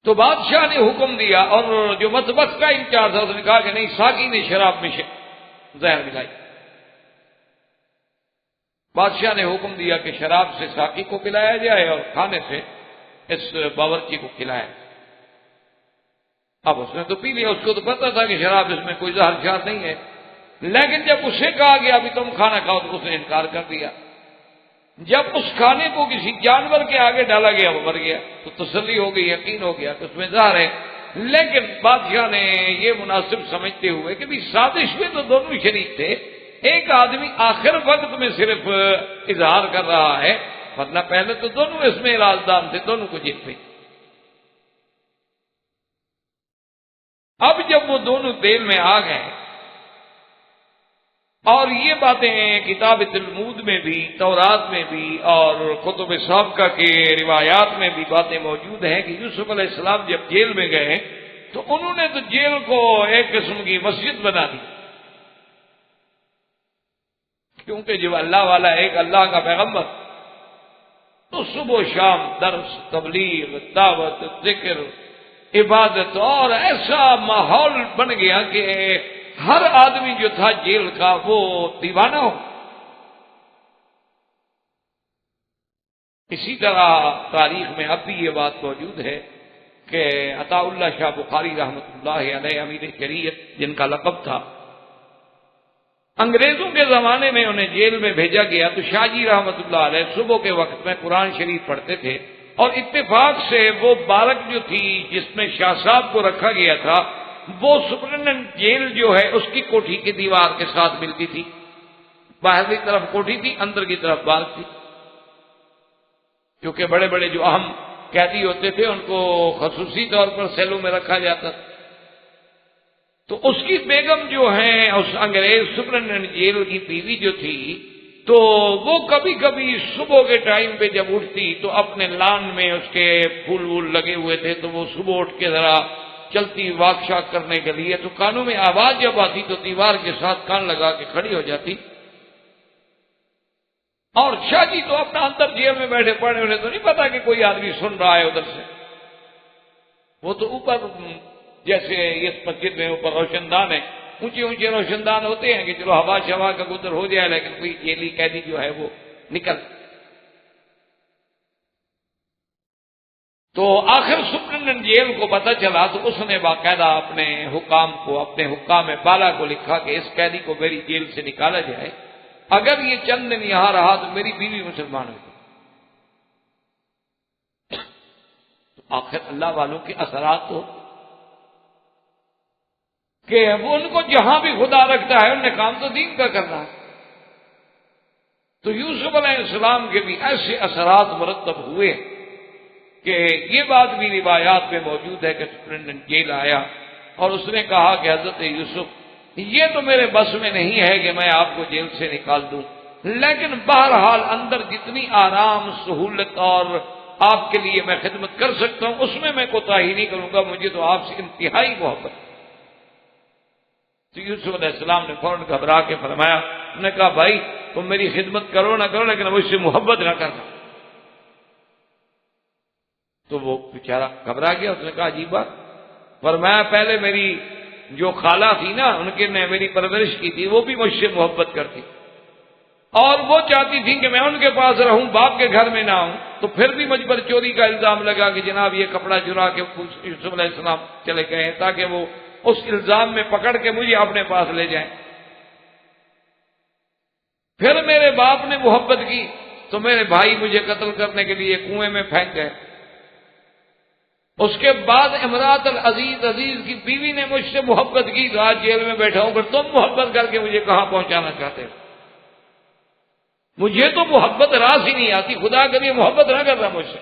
تو بادشاہ نے حکم دیا، اور جو مطبخ کا انچارج تھا اس نے کہا کہ نہیں، ساقی نے شراب میں زہر ملائی۔ بادشاہ نے حکم دیا کہ شراب سے ساقی کو پلایا جائے اور کھانے سے اس باورچی کو کھلایا۔ اب اس نے تو پی لیا، اس کو تو پتا تھا کہ شراب اس میں کوئی زہر شار نہیں ہے، لیکن جب اسے کہا گیا ابھی تم کھانا کھاؤ تو اس نے انکار کر دیا۔ جب اس کھانے کو کسی جانور کے آگے ڈالا گیا وہ مر گیا، تو تسلی ہو گئی، یقین ہو گیا کہ اس میں زہر ہے۔ لیکن بادشاہ نے یہ مناسب سمجھتے ہوئے کہ بھی سازش میں تو دونوں شریک تھے، ایک آدمی آخر وقت میں صرف اظہار کر رہا ہے، ورنہ پہلے تو دونوں اس میں رازدان تھے، دونوں کو جیت پئی۔ اب جب وہ دونوں جیل میں آ گئے، اور یہ باتیں کتاب تلمود میں بھی، تورات میں بھی اور کتب سابقہ کے روایات میں بھی باتیں موجود ہیں کہ یوسف علیہ السلام جب جیل میں گئے تو انہوں نے تو جیل کو ایک قسم کی مسجد بنا دی، کیونکہ جو اللہ والا ایک اللہ کا پیغمبر تو صبح و شام درس، تبلیغ، دعوت، ذکر، عبادت، اور ایسا ماحول بن گیا کہ ہر آدمی جو تھا جیل کا وہ دیوانہ ہو۔ اسی طرح تاریخ میں اب بھی یہ بات موجود ہے کہ عطا اللہ شاہ بخاری رحمۃ اللہ علیہ امیر شریعت جن کا لقب تھا، انگریزوں کے زمانے میں انہیں جیل میں بھیجا گیا تو شاہ جی رحمۃ اللہ علیہ صبح کے وقت میں قرآن شریف پڑھتے تھے، اور اتفاق سے وہ بارک جو تھی جس میں شاہ صاحب کو رکھا گیا تھا وہ سپرنٹینڈنٹ جیل جو ہے اس کی کوٹھی کی دیوار کے ساتھ ملتی تھی۔ باہر کی طرف کوٹھی تھی، اندر کی طرف بارک تھی، کیونکہ بڑے بڑے جو اہم قیدی ہوتے تھے ان کو خصوصی طور پر سیلوں میں رکھا جاتا تھا۔ تو اس کی بیگم جو ہیں اس انگریز سپرنٹینڈنٹ جیل کی بیوی جو تھی، تو وہ کبھی کبھی صبح کے ٹائم پہ جب اٹھتی تو اپنے لان میں اس کے پھول وول لگے ہوئے تھے، تو وہ صبح اٹھ کے ذرا چلتی واک شاک کرنے کے لیے، تو کانوں میں آواز جب آتی تو دیوار کے ساتھ کان لگا کے کھڑی ہو جاتی، اور شاہ جی تو اپنا اندر جیل میں بیٹھے پڑے، انہیں تو نہیں پتا کہ کوئی آدمی سن رہا ہے ادھر سے، وہ تو اوپر جیسے اس مسجد میں اوپر روشن دان ہے، اونچے اونچے روشن دان ہوتے ہیں کہ چلو ہوا شوا کا گزر ہو جائے، لیکن کوئی جیلی قیدی جو ہے وہ نکل۔ تو آخر سپرنٹینڈنٹ جیل کو پتہ چلا تو اس نے باقاعدہ اپنے حکام کو، اپنے حکام بالا کو لکھا کہ اس قیدی کو میری جیل سے نکالا جائے، اگر یہ چند دن یہاں رہا تو میری بیوی مسلمان ہوگی۔ تو آخر اللہ والوں کے اثرات تو کہ وہ ان کو جہاں بھی خدا رکھتا ہے انہیں کام تو دین کا کرنا ہے۔ تو یوسف علیہ السلام کے بھی ایسے اثرات مرتب ہوئے کہ یہ بات بھی روایات میں موجود ہے کہ سپرنٹینڈنٹ جیل آیا اور اس نے کہا کہ حضرت یوسف یہ تو میرے بس میں نہیں ہے کہ میں آپ کو جیل سے نکال دوں، لیکن بہرحال اندر جتنی آرام، سہولت اور آپ کے لیے میں خدمت کر سکتا ہوں اس میں کوتاہی نہیں کروں گا، مجھے تو آپ سے انتہائی محبت۔ تو یوسف علیہ السلام نے فوراً گھبرا کے فرمایا، انہوں نے کہا بھائی تم میری خدمت کرو نہ کرو لیکن مجھ سے محبت نہ کرنا۔ تو وہ بیچارہ گھبرا گیا، اس نے کہا عجیب بات، فرمایا پہلے میری جو خالہ تھی نا ان کے نے میری پرورش کی تھی، وہ بھی مجھ سے محبت کرتی، اور وہ چاہتی تھی کہ میں ان کے پاس رہوں، باپ کے گھر میں نہ ہوں، تو پھر بھی مجھ پر چوری کا الزام لگا کہ جناب یہ کپڑا چرا کے یوسف علیہ السلام چلے گئے ہیں تاکہ وہ اس الزام میں پکڑ کے مجھے اپنے پاس لے جائیں۔ پھر میرے باپ نے محبت کی تو میرے بھائی مجھے قتل کرنے کے لیے کنویں میں پھینک گئے۔ اس کے بعد امراۃ العزیز، عزیز کی بیوی نے مجھ سے محبت کی، آج جیل میں بیٹھا ہوں، پھر تم محبت کر کے مجھے کہاں پہنچانا چاہتے ہو؟ مجھے تو محبت راس ہی نہیں آتی، خدا کریے محبت نہ کر رہا مجھ سے۔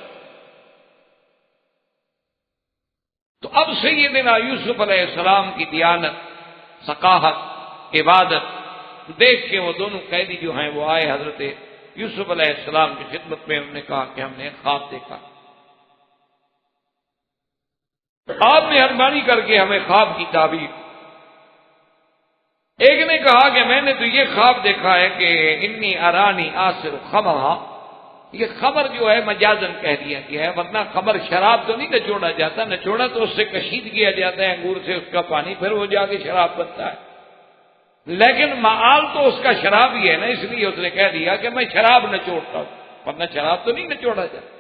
تو اب سیدنا یوسف علیہ السلام کی دیانت، ثقافت، عبادت دیکھ کے وہ دونوں قیدی جو ہیں وہ آئے حضرت یوسف علیہ السلام کی خدمت میں، انہوں نے کہا کہ ہم نے ایک خواب دیکھا، آپ مہربانی کر کے ہمیں خواب کی تعبیر۔ ایک نے کہا کہ میں نے تو یہ خواب دیکھا ہے کہ انی ارانی آصر خمرا، یہ خمر جو ہے مجازن کہہ دیا گیا ہے، ورنہ خمر شراب تو نہیں نچوڑا جاتا، نچوڑا تو اس سے کشید کیا جاتا ہے انگور سے اس کا پانی، پھر وہ جا کے شراب بنتا ہے، لیکن معال تو اس کا شراب ہی ہے نا، اس لیے اس نے کہہ دیا کہ میں شراب نچوڑتا ہوں، ورنہ شراب تو نہیں نچوڑا جاتا۔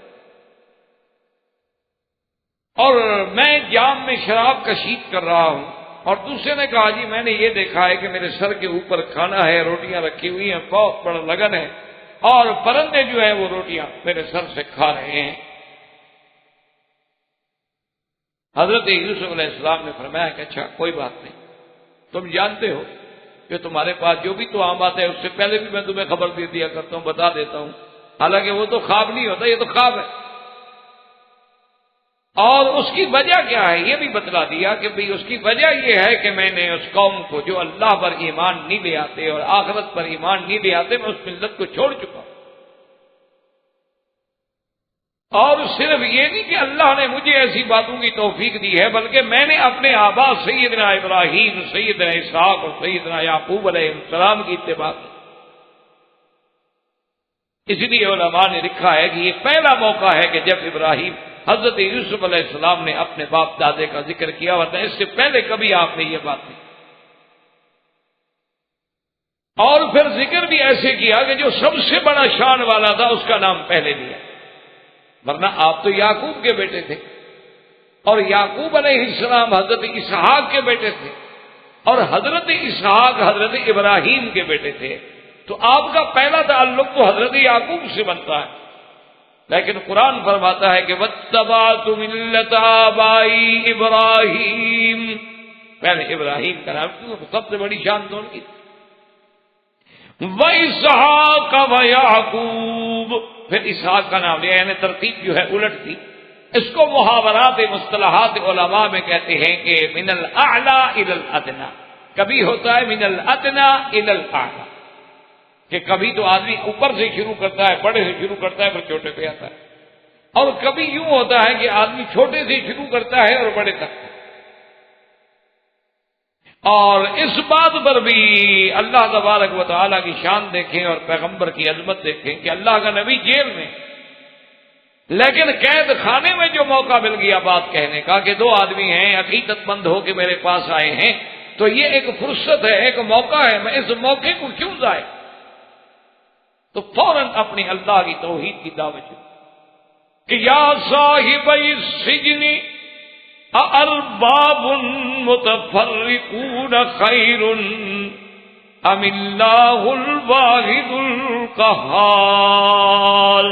اور میں جام میں شراب کشید کر رہا ہوں، اور دوسرے نے کہا جی میں نے یہ دیکھا ہے کہ میرے سر کے اوپر کھانا ہے، روٹیاں رکھی ہوئی ہیں، بہت بڑا لگن ہے، اور پرندے جو ہیں وہ روٹیاں میرے سر سے کھا رہے ہیں۔ حضرت یوسف علیہ السلام نے فرمایا کہ اچھا کوئی بات نہیں، تم جانتے ہو کہ تمہارے پاس جو بھی تو عام بات ہے اس سے پہلے بھی میں تمہیں خبر دے دیا کرتا ہوں، بتا دیتا ہوں، حالانکہ وہ تو خواب نہیں ہوتا، یہ تو خواب ہے۔ اور اس کی وجہ کیا ہے یہ بھی بتلا دیا کہ بھئی اس کی وجہ یہ ہے کہ میں نے اس قوم کو جو اللہ پر ایمان نہیں لے آتے اور آخرت پر ایمان نہیں لے آتے، میں اس ملت کو چھوڑ چکا ہوں۔ اور صرف یہ نہیں کہ اللہ نے مجھے ایسی باتوں کی توفیق دی ہے، بلکہ میں نے اپنے آبا سیدنا ابراہیم، سیدنا اسحاق اور سیدنا یعقوب علیہ السلام کی اتباع کی۔ اس لیے علماء نے لکھا ہے کہ یہ پہلا موقع ہے کہ جب ابراہیم حضرت یوسف علیہ السلام نے اپنے باپ دادے کا ذکر کیا ورنہ اس سے پہلے کبھی آپ نے یہ بات نہیں. اور پھر ذکر بھی ایسے کیا کہ جو سب سے بڑا شان والا تھا اس کا نام پہلے لیا، ورنہ آپ تو یعقوب کے بیٹے تھے، اور یعقوب علیہ السلام حضرت اسحاق کے بیٹے تھے، اور حضرت اسحاق حضرت ابراہیم کے بیٹے تھے. تو آپ کا پہلا تعلق تو حضرت یعقوب سے بنتا ہے. لیکن قرآن فرماتا ہے کہ وَاتَّبَعْتُ مِلَّةَ آبَائِي ابراہیم، پہلے ابراہیم کا نام کیوں؟ سب سے بڑی شان تو ان کی. وَإِسْحَاقَ وَيَعْقُوبَ، پھر اسحاق کا نام لیا، یعنی ترتیب جو ہے الٹ تھی. اس کو محاورات مصطلحات علماء میں کہتے ہیں کہ من الاعلی الی الادنی، کبھی ہوتا ہے من الادنی الی الاعلی، کہ کبھی تو آدمی اوپر سے شروع کرتا ہے، بڑے سے شروع کرتا ہے پھر چھوٹے پہ آتا ہے، اور کبھی یوں ہوتا ہے کہ آدمی چھوٹے سے شروع کرتا ہے اور بڑے تک. اور اس بات پر بھی اللہ تبارک و تعالیٰ کی شان دیکھیں اور پیغمبر کی عظمت دیکھیں کہ اللہ کا نبی جیل میں، لیکن قید خانے میں جو موقع مل گیا بات کہنے کا کہ دو آدمی ہیں عقیدت مند ہو کے میرے پاس آئے ہیں، تو یہ ایک فرصت ہے، ایک موقع ہے، میں اس موقع کو کیوں ضائع، تو فوراً اپنی اللہ کی توحید کی دعوت کہ یا صاحب السجن اارباب متفرقون خیر ام اللہ الواحد القہار.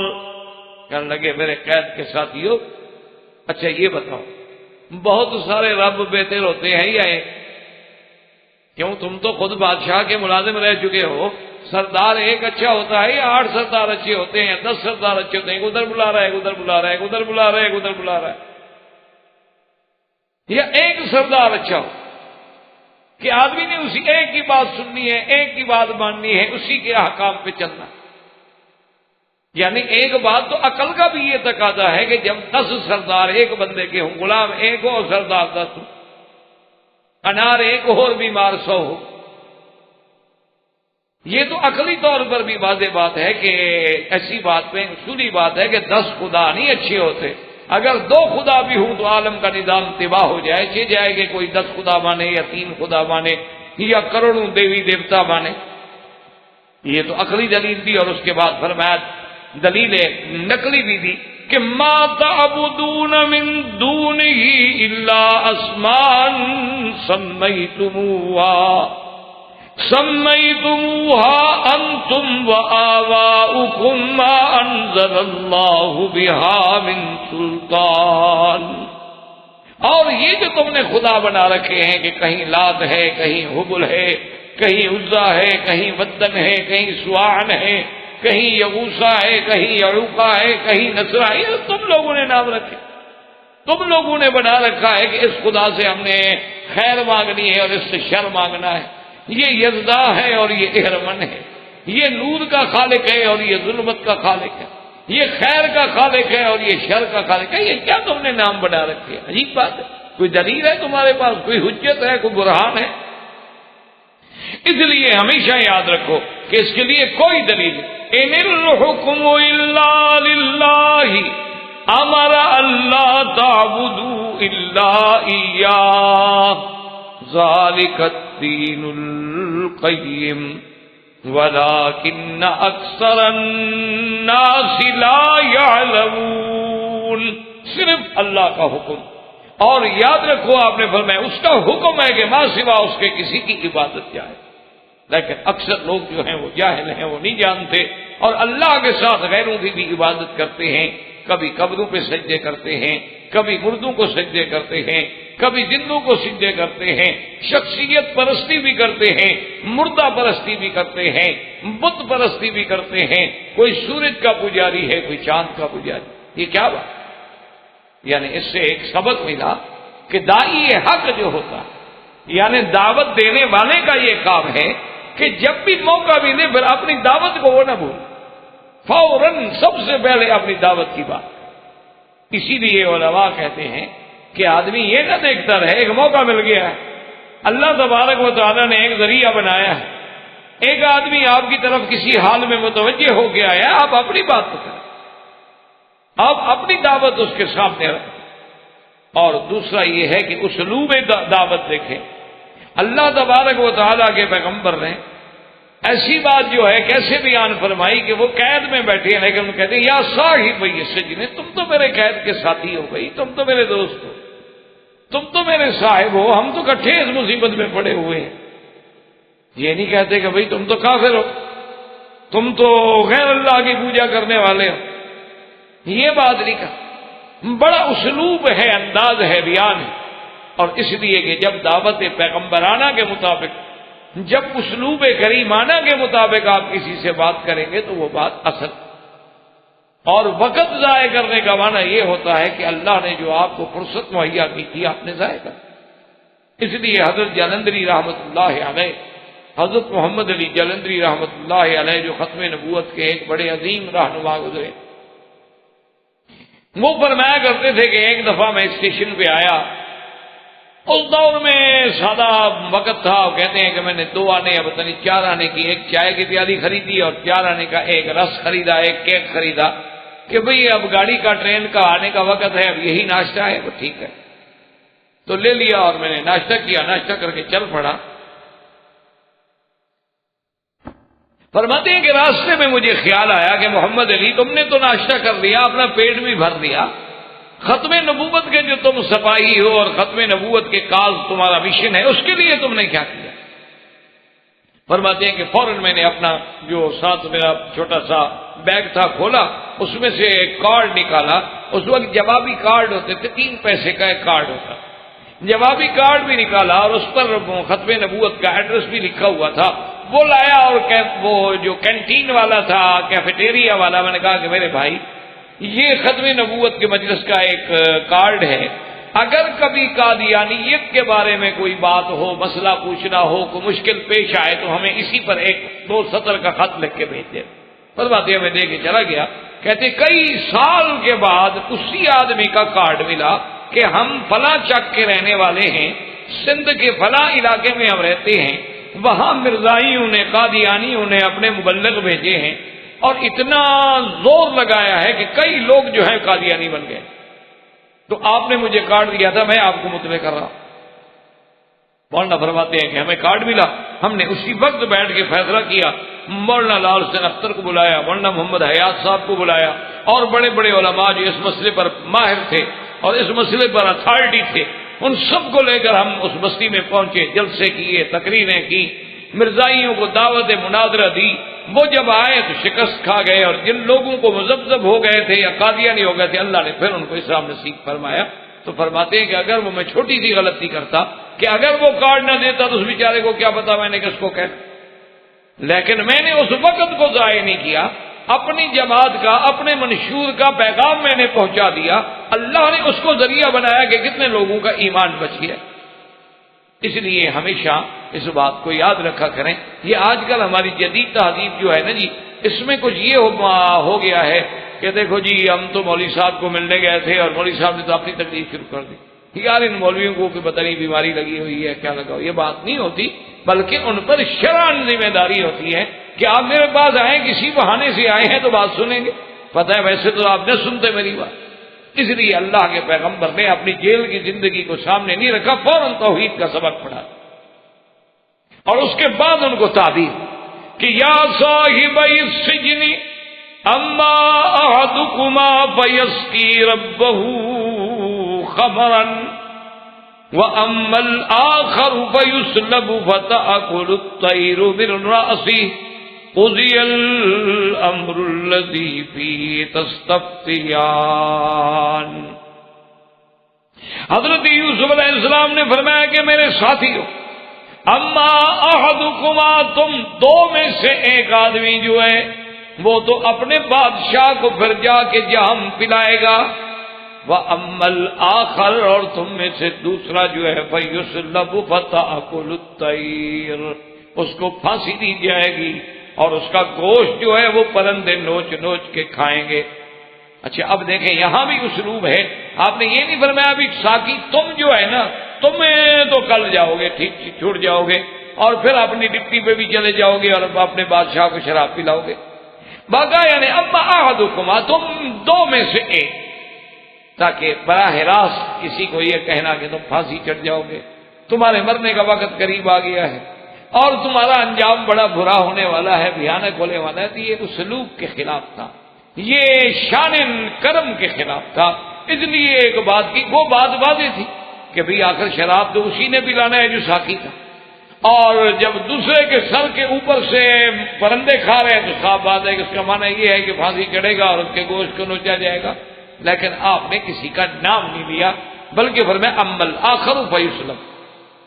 کہنے لگے میرے قید کے ساتھیو، اچھا یہ بتاؤ بہت سارے رب بہتر ہوتے ہیں یا ایک؟ کیوں تم تو خود بادشاہ کے ملازم رہ چکے ہو، سردار ایک اچھا ہوتا ہے یا 8 سردار اچھے ہوتے ہیں، 10 سردار اچھے ہوتے ہیں، ادھر بلا رہا ہے ادھر بلا رہا ہے ادھر بلا رہا ہے ادھر بلا رہا ہے، یا ایک سردار اچھا ہو کہ آدمی نے اسی ایک کی بات سننی ہے، ایک کی بات ماننی ہے، اسی کے احکام پہ چلنا. یعنی ایک بات تو عقل کا بھی یہ تقاضا ہے کہ جب 10 سردار ایک بندے کے ہوں، غلام ایک ہو اور سردار 10 ہو، انار ایک ہو اور بیمار 100 ہو. یہ تو عقلی طور پر بھی واضح بات ہے کہ ایسی بات پہ اصولی بات ہے کہ 10 خدا نہیں اچھے ہوتے. اگر 2 خدا بھی ہوں تو عالم کا نظام تباہ ہو جائے، چھ جائے کہ کوئی 10 خدا مانے یا 3 خدا مانے یا کروڑوں دیوی دیوتا مانے. یہ تو عقلی دلیل دی، اور اس کے بعد فرمایا دلیل نقلی بھی دی کہ ما تعبدون من دونہ الا اسماء سمیتموها انتم وآباؤکم ما انزل اللہ بها من سلطان. اور یہ جو تم نے خدا بنا رکھے ہیں کہ کہیں لات ہے، کہیں حبل ہے، کہیں عزا ہے، کہیں ودن ہے، کہیں سواعن ہے، کہیں یغوثا ہے، کہیں یعوقا ہے، کہیں نصرا ہے، تم لوگوں نے نام رکھے، تم لوگوں نے بنا رکھا ہے کہ اس خدا سے ہم نے خیر مانگنی ہے اور اس سے شر مانگنا ہے. یہ یزدا ہے اور یہ اہرمن ہے، یہ نور کا خالق ہے اور یہ ظلمت کا خالق ہے، یہ خیر کا خالق ہے اور یہ شر کا خالق ہے. یہ کیا تم نے نام بنا رکھے؟ عجیب بات ہے. کوئی دلیل ہے تمہارے پاس؟ کوئی حجت ہے؟ کوئی برہان ہے؟ اس لیے ہمیشہ یاد رکھو کہ اس کے لیے کوئی دلیل نہیں. ان الحکم الا للہ امر اللہ تعبدوا الا ایاہ ذالک الدین القیم ولکن اکثر الناس لا یعلمون. صرف اللہ کا حکم، اور یاد رکھو آپ نے فرمایا اس کا حکم ہے کہ ماں سوا اس کے کسی کی عبادت جائے. لیکن اکثر لوگ جو ہیں وہ جاہل ہیں، وہ نہیں جانتے، اور اللہ کے ساتھ غیروں کی بھی عبادت کرتے ہیں. کبھی قبروں پہ سجدے کرتے ہیں، کبھی مردوں کو سجدے کرتے ہیں، کبھی زندوں کو سجدے کرتے ہیں، شخصیت پرستی بھی کرتے ہیں، مردہ پرستی بھی کرتے ہیں، بت پرستی بھی کرتے ہیں. کوئی سورج کا پجاری ہے، کوئی چاند کا پجاری. یہ کیا بات؟ یعنی اس سے ایک سبق ملا کہ داعی حق جو ہوتا ہے، یعنی دعوت دینے والے کا یہ کام ہے کہ جب بھی موقع ملے پھر اپنی دعوت کو وہ نہ بھولے، فوراً سب سے پہلے اپنی دعوت کی بات. اسی لیے علماء کہتے ہیں کہ آدمی یہ نہ دیکھتا رہے ایک موقع مل گیا ہے، اللہ تبارک و تعالیٰ نے ایک ذریعہ بنایا ہے، ایک آدمی آپ کی طرف کسی حال میں متوجہ ہو گیا ہے، آپ اپنی بات تو کریں، آپ اپنی دعوت اس کے سامنے رکھیں۔ اور دوسرا یہ ہے کہ اسلوب دعوت دیکھیں۔ اللہ تبارک و تعالیٰ کے پیغمبر نے ایسی بات جو ہے کیسے بیان فرمائی کہ وہ قید میں بیٹھے ہیں، لیکن کہتے ہیں یا صاحب السجن، تم تو میرے قید کے ساتھی ہو گئی، تم تو میرے دوست ہو، تم تو میرے صاحب ہو، ہم تو کٹھے اس مصیبت میں پڑے ہوئے ہیں۔ یہ نہیں کہتے کہ بھئی تم تو کافر ہو، تم تو غیر اللہ کی پوجا کرنے والے ہو، یہ بات نہیں کہا۔ بڑا اسلوب ہے، انداز ہے، بیان ہے۔ اور اس لیے کہ جب دعوت پیغمبرانہ کے مطابق، جب اسلوب کریمانہ کے مطابق آپ کسی سے بات کریں گے تو وہ بات اصل، اور وقت ضائع کرنے کا معنی یہ ہوتا ہے کہ اللہ نے جو آپ کو فرصت مہیا کی تھی آپ نے ضائع کر۔ اس لیے حضرت جلندری رحمۃ اللہ علیہ، حضرت محمد علی جلندری رحمۃ اللہ علیہ جو ختم نبوت کے ایک بڑے عظیم رہنما گزرے، وہ فرمایا کرتے تھے کہ ایک دفعہ میں اسٹیشن پہ آیا، اس دور میں سادہ وقت تھا، کہتے ہیں کہ میں نے 2 آنے یا پتہ نہیں 4 آنے کی ایک چائے کی پیالی خریدی اور 4 آنے کا ایک رس خریدا، ایک کیک خریدا کہ بھئی اب گاڑی کا ٹرین کا آنے کا وقت ہے، اب یہی ناشتہ ہے، وہ ٹھیک ہے، تو لے لیا اور میں نے ناشتہ کیا، ناشتہ کر کے چل پڑا۔ فرماتے ہیں کہ راستے میں مجھے خیال آیا کہ محمد علی تم نے تو ناشتہ کر لیا، اپنا پیٹ بھی بھر لیا، ختم نبوت کے جو تم سپاہی ہو اور ختم نبوت کے کاز تمہارا مشن ہے، اس کے لیے تم نے کیا کیا؟ فرماتے ہیں کہ فوراً میں نے اپنا جو ساتھ میرا چھوٹا سا بیگ تھا کھولا، اس میں سے ایک کارڈ نکالا۔ اس وقت جوابی کارڈ ہوتے تھے، 3 پیسے کا ایک کارڈ ہوتا، جوابی کارڈ بھی نکالا اور اس پر ختم نبوت کا ایڈریس بھی لکھا ہوا تھا، وہ لایا۔ اور وہ جو کینٹین والا تھا، کیفیٹیریا والا، میں نے کہا کہ میرے بھائی یہ ختم نبوت کے مجلس کا ایک کارڈ ہے، اگر کبھی قادیانیت کے بارے میں کوئی بات ہو، مسئلہ پوچھنا ہو، کوئی مشکل پیش آئے تو ہمیں اسی پر 1-2 سطر کا خط لکھ کے بھیج دے۔ فرماتے میں دے کے چلا گیا، کہتے کئی سال کے بعد اسی آدمی کا کارڈ ملا کہ ہم فلاں چک کے رہنے والے ہیں، سندھ کے فلاں علاقے میں ہم رہتے ہیں، وہاں مرزائیوں نے، قادیانیوں نے اپنے مبلغ بھیجے ہیں اور اتنا زور لگایا ہے کہ کئی لوگ جو ہیں قادیانی بن گئے، تو آپ نے مجھے کارڈ دیا تھا، میں آپ کو مطلع کر رہا ہوں۔ مولانا فرماتے ہیں کہ ہمیں کارڈ ملا، ہم نے اسی وقت بیٹھ کے فیصلہ کیا، مولانا لال حسین اختر کو بلایا، مولانا محمد حیات صاحب کو بلایا، اور بڑے بڑے علماء جو اس مسئلے پر ماہر تھے اور اس مسئلے پر اتھارٹی تھے، ان سب کو لے کر ہم اس بستی میں پہنچے، جلسے کیے، تقریریں کی، مرزائیوں کو دعوت مناظرہ دی۔ وہ جب آئے تو شکست کھا گئے، اور جن لوگوں کو مذبذب ہو گئے تھے یا قادیانی ہو گئے تھے، اللہ نے پھر ان کو اسلام نصیب فرمایا۔ تو فرماتے ہیں کہ اگر وہ میں چھوٹی سی غلطی کرتا کہ اگر وہ کارڈ نہ دیتا تو اس بیچارے کو کیا پتا میں نے کس کو کہا، لیکن میں نے اس وقت کو ضائع نہیں کیا، اپنی جماعت کا، اپنے منشور کا پیغام میں نے پہنچا دیا، اللہ نے اس کو ذریعہ بنایا کہ کتنے لوگوں کا ایمان بچ گیا۔ اس لیے ہمیشہ اس بات کو یاد رکھا کریں۔ یہ آج کل ہماری جدید تہذیب جو ہے نا جی، اس میں کچھ یہ ہو گیا ہے کہ دیکھو جی ہم تو مولوی صاحب کو ملنے گئے تھے اور مولوی صاحب نے تو اپنی تقریر شروع کر دی، یار ان مولویوں کو کہ پتہ نہیں بیماری لگی ہوئی ہے کیا لگا ہو، یہ بات نہیں ہوتی، بلکہ ان پر شرعاً ذمہ داری ہوتی ہے کہ آپ میرے پاس آئیں، کسی بہانے سے آئے ہیں تو بات سنیں گے، پتہ ہے ویسے تو آپ نہ سنتے میری بات۔ اس لیے اللہ کے پیغمبر نے اپنی جیل کی زندگی کو سامنے نہیں رکھا، فوراً توحید کا سبق پڑھا اور اس کے بعد ان کو تعبیر کہ یا صاحب السجن اما احدکما فیسقی ربہ خمرا واما الاخر فیسلب فتأکل الطیر من رأسہ قضی الامر الذی فیہ تستفتیان۔ حضرت یوسف علیہ السلام نے فرمایا کہ میرے ساتھیو، اما احدکما، تم 2 میں سے ایک آدمی جو ہے وہ تو اپنے بادشاہ کو پھر جا کے جام پلائے گا، وَأَمَّا الْآخَرُ، اور تم میں سے دوسرا جو ہے فَيُسْلَبُ فَتَأْكُلُ الطَّيْرُ، اس کو پھانسی دی جائے گی اور اس کا گوشت جو ہے وہ پرندے نوچ نوچ کے کھائیں گے۔ اچھا اب دیکھیں یہاں بھی اسلوب ہے، آپ نے یہ نہیں فرمایا بھی ساقی تم جو ہے نا تم تو کل جاؤ گے، ٹھیک چھوٹ جاؤ گے، اور پھر اپنی ڈپٹی پہ بھی چلے جاؤ گے اور اپنے بادشاہ کو شراب پلاؤ گے. باقا یعنی اما احدکما، تم دو میں سے ایک، تاکہ براہ راست کسی کو یہ کہنا کہ تم پھانسی چڑھ جاؤ گے، تمہارے مرنے کا وقت قریب آ گیا ہے اور تمہارا انجام بڑا برا ہونے والا ہے، بھیانک ہونے والا ہے. تو یہ اسلوب کے خلاف تھا، یہ شان کرم کے خلاف تھا. اس لیے ایک بات کی، وہ بات واضح تھی کہ بھئی آخر شراب تو اسی نے پلانا ہے جو ساقی تھا، اور جب دوسرے کے سر کے اوپر سے پرندے کھا رہے ہیں تو صاف بات ہے کہ اس کا معنی یہ ہے کہ پھانسی چڑھے گا اور اس کے گوشت کو نوچا جائے گا. لیکن آپ نے کسی کا نام نہیں لیا، بلکہ فرمایا اما الآخر فیسلم.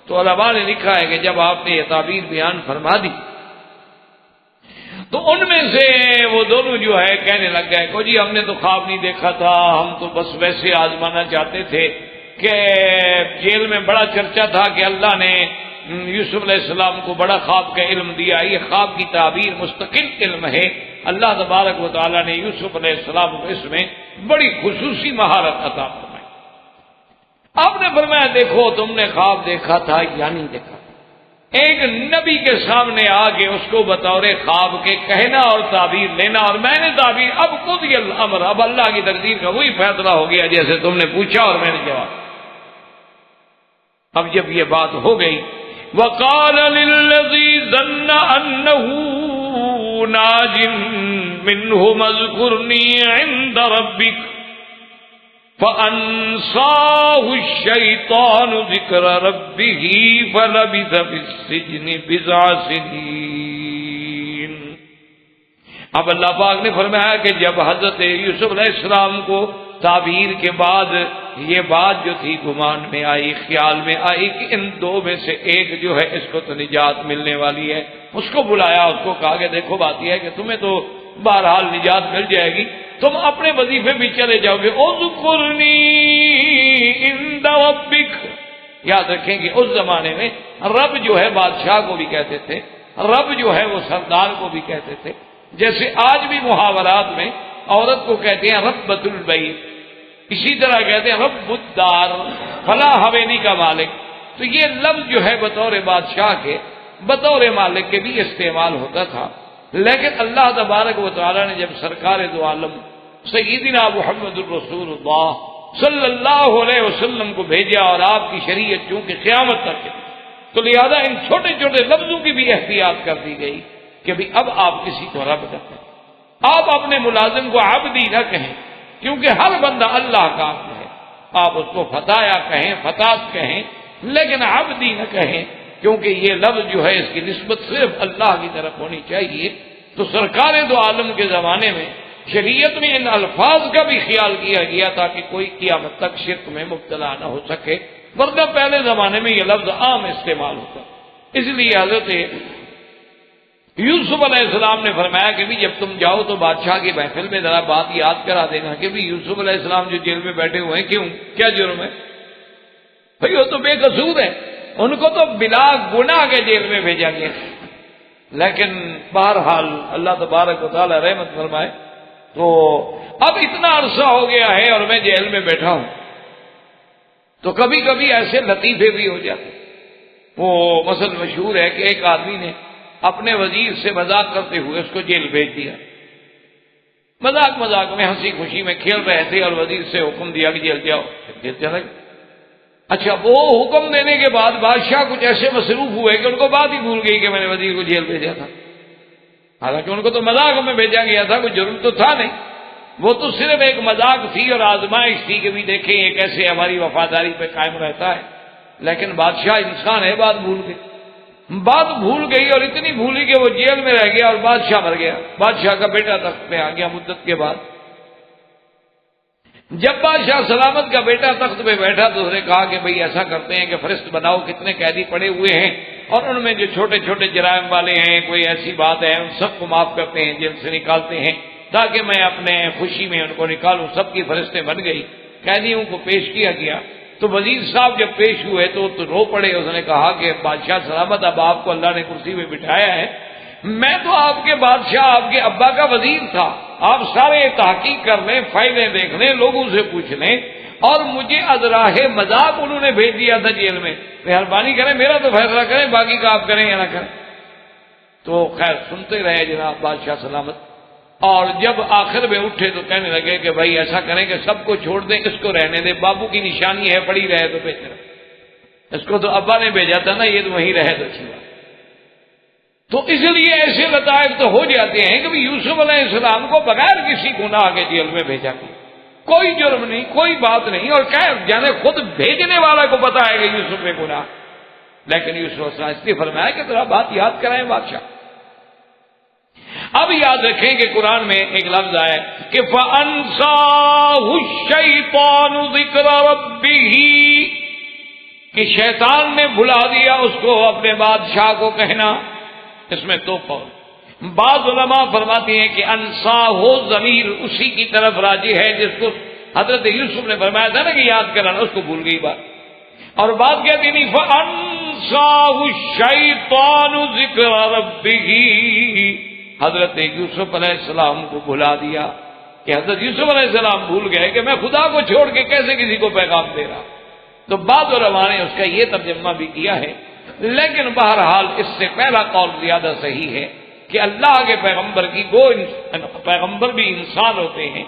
تو علماء نے لکھا ہے کہ جب آپ نے یہ تعبیر بیان فرما دی تو ان میں سے وہ دونوں جو ہے کہنے لگ گئے کہ جی ہم نے تو خواب نہیں دیکھا تھا، ہم تو بس ویسے آزمانا چاہتے تھے کہ جیل میں بڑا چرچا تھا کہ اللہ نے یوسف علیہ السلام کو بڑا خواب کا علم دیا. یہ خواب کی تعبیر مستقل علم ہے، اللہ تبارک و تعالیٰ نے یوسف علیہ السلام کو اس میں بڑی خصوصی مہارت عطا فرمائی. آپ نے فرمایا دیکھو تم نے خواب دیکھا تھا یا نہیں دیکھا. ایک نبی کے سامنے آ کے اس کو بطور خواب کے کہنا اور تعبیر لینا، اور میں نے تعبیر، اب قضی الامر، اب اللہ کی تقدیر کا وہی فیصلہ ہو گیا جیسے تم نے پوچھا اور میں نے جواب. اب جب یہ بات ہو گئی، وقال للذي ظن انه ناج منه اذكرني عند ربك فانساه الشيطان ذكر ربه فلبث في السجن بضع سنين. اب اللہ پاک نے فرمایا کہ جب حضرت یوسف علیہ السلام کو تعبیر کے بعد یہ بات جو تھی گمان میں آئی، خیال میں آئی کہ ان دو میں سے ایک جو ہے اس کو تو نجات ملنے والی ہے، اس کو بلایا، اس کو کہا کہ دیکھو بات یہ ہے کہ تمہیں تو بہرحال نجات مل جائے گی، تم اپنے وظیفے بھی چلے جاؤ گے. اذکرنی عند ربک، یاد رکھیں کہ اس زمانے میں رب جو ہے بادشاہ کو بھی کہتے تھے، رب جو ہے وہ سردار کو بھی کہتے تھے. جیسے آج بھی محاورات میں عورت کو کہتے ہیں ربۃ البیت، اسی طرح کہتے ہیں رب الدار، فلاں حویلی کا مالک. تو یہ لفظ جو ہے بطور بادشاہ کے، بطور مالک کے بھی استعمال ہوتا تھا. لیکن اللہ تبارک و تعالی نے جب سرکار دو عالم سیدنا محمد الرسول اللہ صلی اللہ علیہ وسلم کو بھیجا اور آپ کی شریعت چونکہ قیامت تک ہے، تو لہذا ان چھوٹے چھوٹے لفظوں کی بھی احتیاط کر دی گئی کہ بھی اب آپ کسی کو رب نہ کہیں، آپ اپنے ملازم کو عبدی نہ کہیں، کیونکہ ہر بندہ اللہ کا عبد ہے. آپ اس کو فتایا کہیں، فتات کہیں، لیکن عبدی نہ کہیں، کیونکہ یہ لفظ جو ہے اس کی نسبت صرف اللہ کی طرف ہونی چاہیے. تو سرکار دو عالم کے زمانے میں شریعت میں ان الفاظ کا بھی خیال کیا گیا تاکہ کوئی قیامت تک شرک میں مبتلا نہ ہو سکے، ورنہ پہلے زمانے میں یہ لفظ عام استعمال ہوتا. اس لیے حضرت یوسف علیہ السلام نے فرمایا کہ بھی جب تم جاؤ تو بادشاہ کی محفل میں ذرا بات یاد کرا دینا کہ بھی یوسف علیہ السلام جو جیل میں بیٹھے ہوئے ہیں، کیوں، کیا جرم ہے؟ بھئی وہ تو بے قصور ہے، ان کو تو بلا گناہ کے جیل میں بھیجا گیا. لیکن بہرحال اللہ تبارک و تعالی رحمت فرمائے. تو اب اتنا عرصہ ہو گیا ہے اور میں جیل میں بیٹھا ہوں، تو کبھی کبھی ایسے لطیفے بھی ہو جاتے. وہ مثلا مشہور ہے کہ ایک آدمی نے اپنے وزیر سے مذاق کرتے ہوئے اس کو جیل بھیج دیا. مذاق میں ہنسی خوشی میں کھیل رہے تھے اور وزیر سے حکم دیا کہ جیل جاؤ، جیل چلا گیا. اچھا، وہ حکم دینے کے بعد بادشاہ کچھ ایسے مصروف ہوئے کہ ان کو بات ہی بھول گئی کہ میں نے وزیر کو جیل بھیجا تھا. حالانکہ ان کو تو مذاق میں بھیجا گیا تھا، کوئی جرم تو تھا نہیں، وہ تو صرف ایک مذاق تھی اور آزمائش تھی کہ بھی دیکھیں یہ کیسے ہماری وفاداری پہ قائم رہتا ہے. لیکن بادشاہ انسان ہے، بات بھول گئی اور اتنی بھولی کہ وہ جیل میں رہ گیا اور بادشاہ مر گیا. بادشاہ کا بیٹا تخت پہ آ گیا مدت کے بعد. جب بادشاہ سلامت کا بیٹا تخت پہ بیٹھا تو اس نے کہا کہ بھئی ایسا کرتے ہیں کہ فہرست بناؤ کتنے قیدی پڑے ہوئے ہیں اور ان میں جو چھوٹے چھوٹے جرائم والے ہیں، کوئی ایسی بات ہے، ان سب کو معاف کرتے ہیں، جیل سے نکالتے ہیں تاکہ میں اپنے خوشی میں ان کو نکالوں. سب کی فہرستیں بن گئی، قیدیوں کو پیش کیا گیا. تو وزیر صاحب جب پیش ہوئے تو رو پڑے. اس نے کہا کہ بادشاہ سلامت، اب آپ کو اللہ نے کرسی پہ بٹھایا ہے، میں تو آپ کے بادشاہ، آپ کے ابا کا وزیر تھا. آپ سارے تحقیق کر لیں، فائلیں دیکھ لیں، لوگوں سے پوچھ لیں، اور مجھے ازراہ مذاق انہوں نے بھیج دیا تھا جیل میں، مہربانی کریں میرا تو فیصلہ کریں، باقی کا آپ کریں یا نہ کریں۔ تو خیر سنتے رہے جناب بادشاہ سلامت، اور جب آخر میں اٹھے تو کہنے لگے کہ بھائی ایسا کریں کہ سب کو چھوڑ دیں، اس کو رہنے دیں، بابو کی نشانی ہے پڑی رہے تو بہتر، اس کو تو ابا نے بھیجا تھا نا، یہ تو وہیں رہے تو اچھی بات۔ تو اس لیے ایسے لطائف تو ہو جاتے ہیں کہ یوسف علیہ السلام کو بغیر کسی گناہ کے جیل میں بھیجا گیا، کوئی جرم نہیں، کوئی بات نہیں، اور کیا جانے خود بھیجنے والا کو پتا ہے کہ یوسف میں گناہ، لیکن یوسف علیہ السلام اس لیے فرمایا کہ ذرا بات یاد کرائیں بادشاہ۔ اب یاد رکھیں کہ قرآن میں ایک لفظ آیا کہ فَأَنْسَاهُ الشَّيْطَانُ ذِكْرَ رَبِّهِ، کہ شیطان نے بھلا دیا اس کو اپنے بادشاہ کو کہنا۔ اس میں دو قول، بعض علماء فرماتے ہیں کہ انساہو ضمیر اسی کی طرف راجع ہے جس کو حضرت یوسف نے فرمایا تھا نا کہ یاد کرانا، اس کو بھول گئی بات، اور بات کہتے نہیں فَأَنْسَاهُ الشَّيْطَانُ ذِكْرَ رَبِّهِ، حضرت یوسف علیہ السلام کو بھلا دیا، کہ حضرت یوسف علیہ السلام بھول گئے کہ میں خدا کو چھوڑ کے کیسے کسی کو پیغام دے رہا۔ تو بعض علماء نے اس کا یہ ترجمہ بھی کیا ہے، لیکن بہرحال اس سے پہلا قول زیادہ صحیح ہے کہ اللہ کے پیغمبر کی پیغمبر بھی انسان ہوتے ہیں،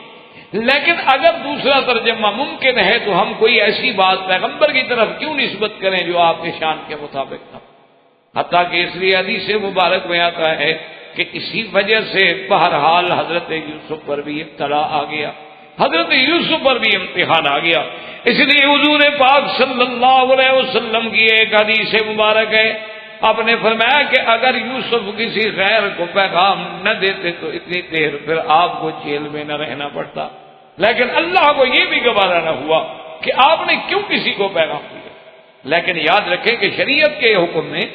لیکن اگر دوسرا ترجمہ ممکن ہے تو ہم کوئی ایسی بات پیغمبر کی طرف کیوں نسبت کریں جو آپ کے شان کے مطابق نہ، حتیٰ کہ اس لیے حدیث مبارک میں آتا ہے کہ اسی وجہ سے بہرحال حضرت یوسف پر بھی ابتلا آ گیا، حضرت یوسف پر بھی امتحان آ گیا۔ اس لیے حضور پاک صلی اللہ علیہ وسلم کی ایک حدیث مبارک ہے، آپ نے فرمایا کہ اگر یوسف کسی غیر کو پیغام نہ دیتے تو اتنی دیر پھر آپ کو جیل میں نہ رہنا پڑتا، لیکن اللہ کو یہ بھی گوارا نہ ہوا کہ آپ نے کیوں کسی کو پیغام دیا۔ لیکن یاد رکھیں کہ شریعت کے حکم میں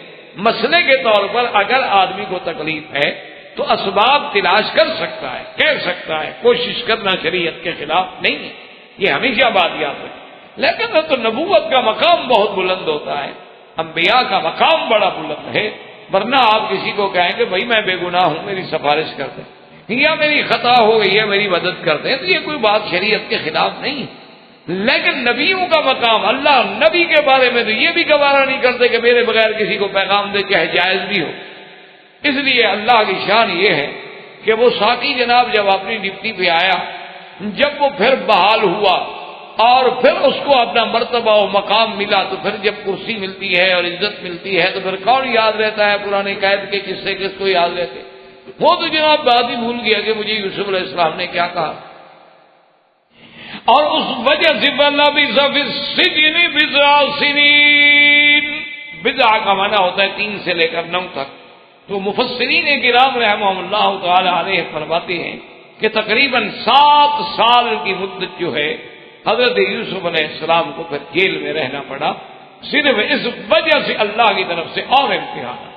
مسئلے کے طور پر اگر آدمی کو تکلیف ہے تو اسباب تلاش کر سکتا ہے، کہہ سکتا ہے، کوشش کرنا شریعت کے خلاف نہیں ہے، یہ ہمیشہ بات یاد رکھیں۔ لیکن تو نبوت کا مقام بہت بلند ہوتا ہے، انبیاء کا مقام بڑا بلند ہے، ورنہ آپ کسی کو کہیں کہ بھائی میں بے گناہ ہوں میری سفارش کر دیں، یا میری خطا ہو گئی ہے میری مدد کر دیں، تو یہ کوئی بات شریعت کے خلاف نہیں ہے۔ لیکن نبیوں کا مقام، اللہ نبی کے بارے میں تو یہ بھی گوارا نہیں کرتے کہ میرے بغیر کسی کو پیغام دے، چاہے جائز بھی ہو۔ اس لیے اللہ کی شان یہ ہے کہ وہ ساقی جناب جب اپنی ڈپٹی پہ آیا، جب وہ پھر بحال ہوا اور پھر اس کو اپنا مرتبہ و مقام ملا، تو پھر جب کرسی ملتی ہے اور عزت ملتی ہے تو پھر کون یاد رہتا ہے پرانے قید کے قصے، کس کو یاد رہتے؟ وہ تو جناب بات ہی بھول گیا کہ مجھے یوسف علیہ السلام نے کیا کہا، اور اس وجہ سے فَلَبِثَ فِي السِّجْنِ بِضْعَ سِنِينَ، بضع کا معنی ہوتا ہے 3 سے لے کر 9 تک۔ تو مفسرین کرام رحمہم اللہ تعالی علیہ فرماتے ہیں کہ تقریباً 7 سال کی مدت جو ہے حضرت یوسف علیہ السلام کو پھر جیل میں رہنا پڑا، صرف اس وجہ سے اللہ کی طرف سے اور امتحان۔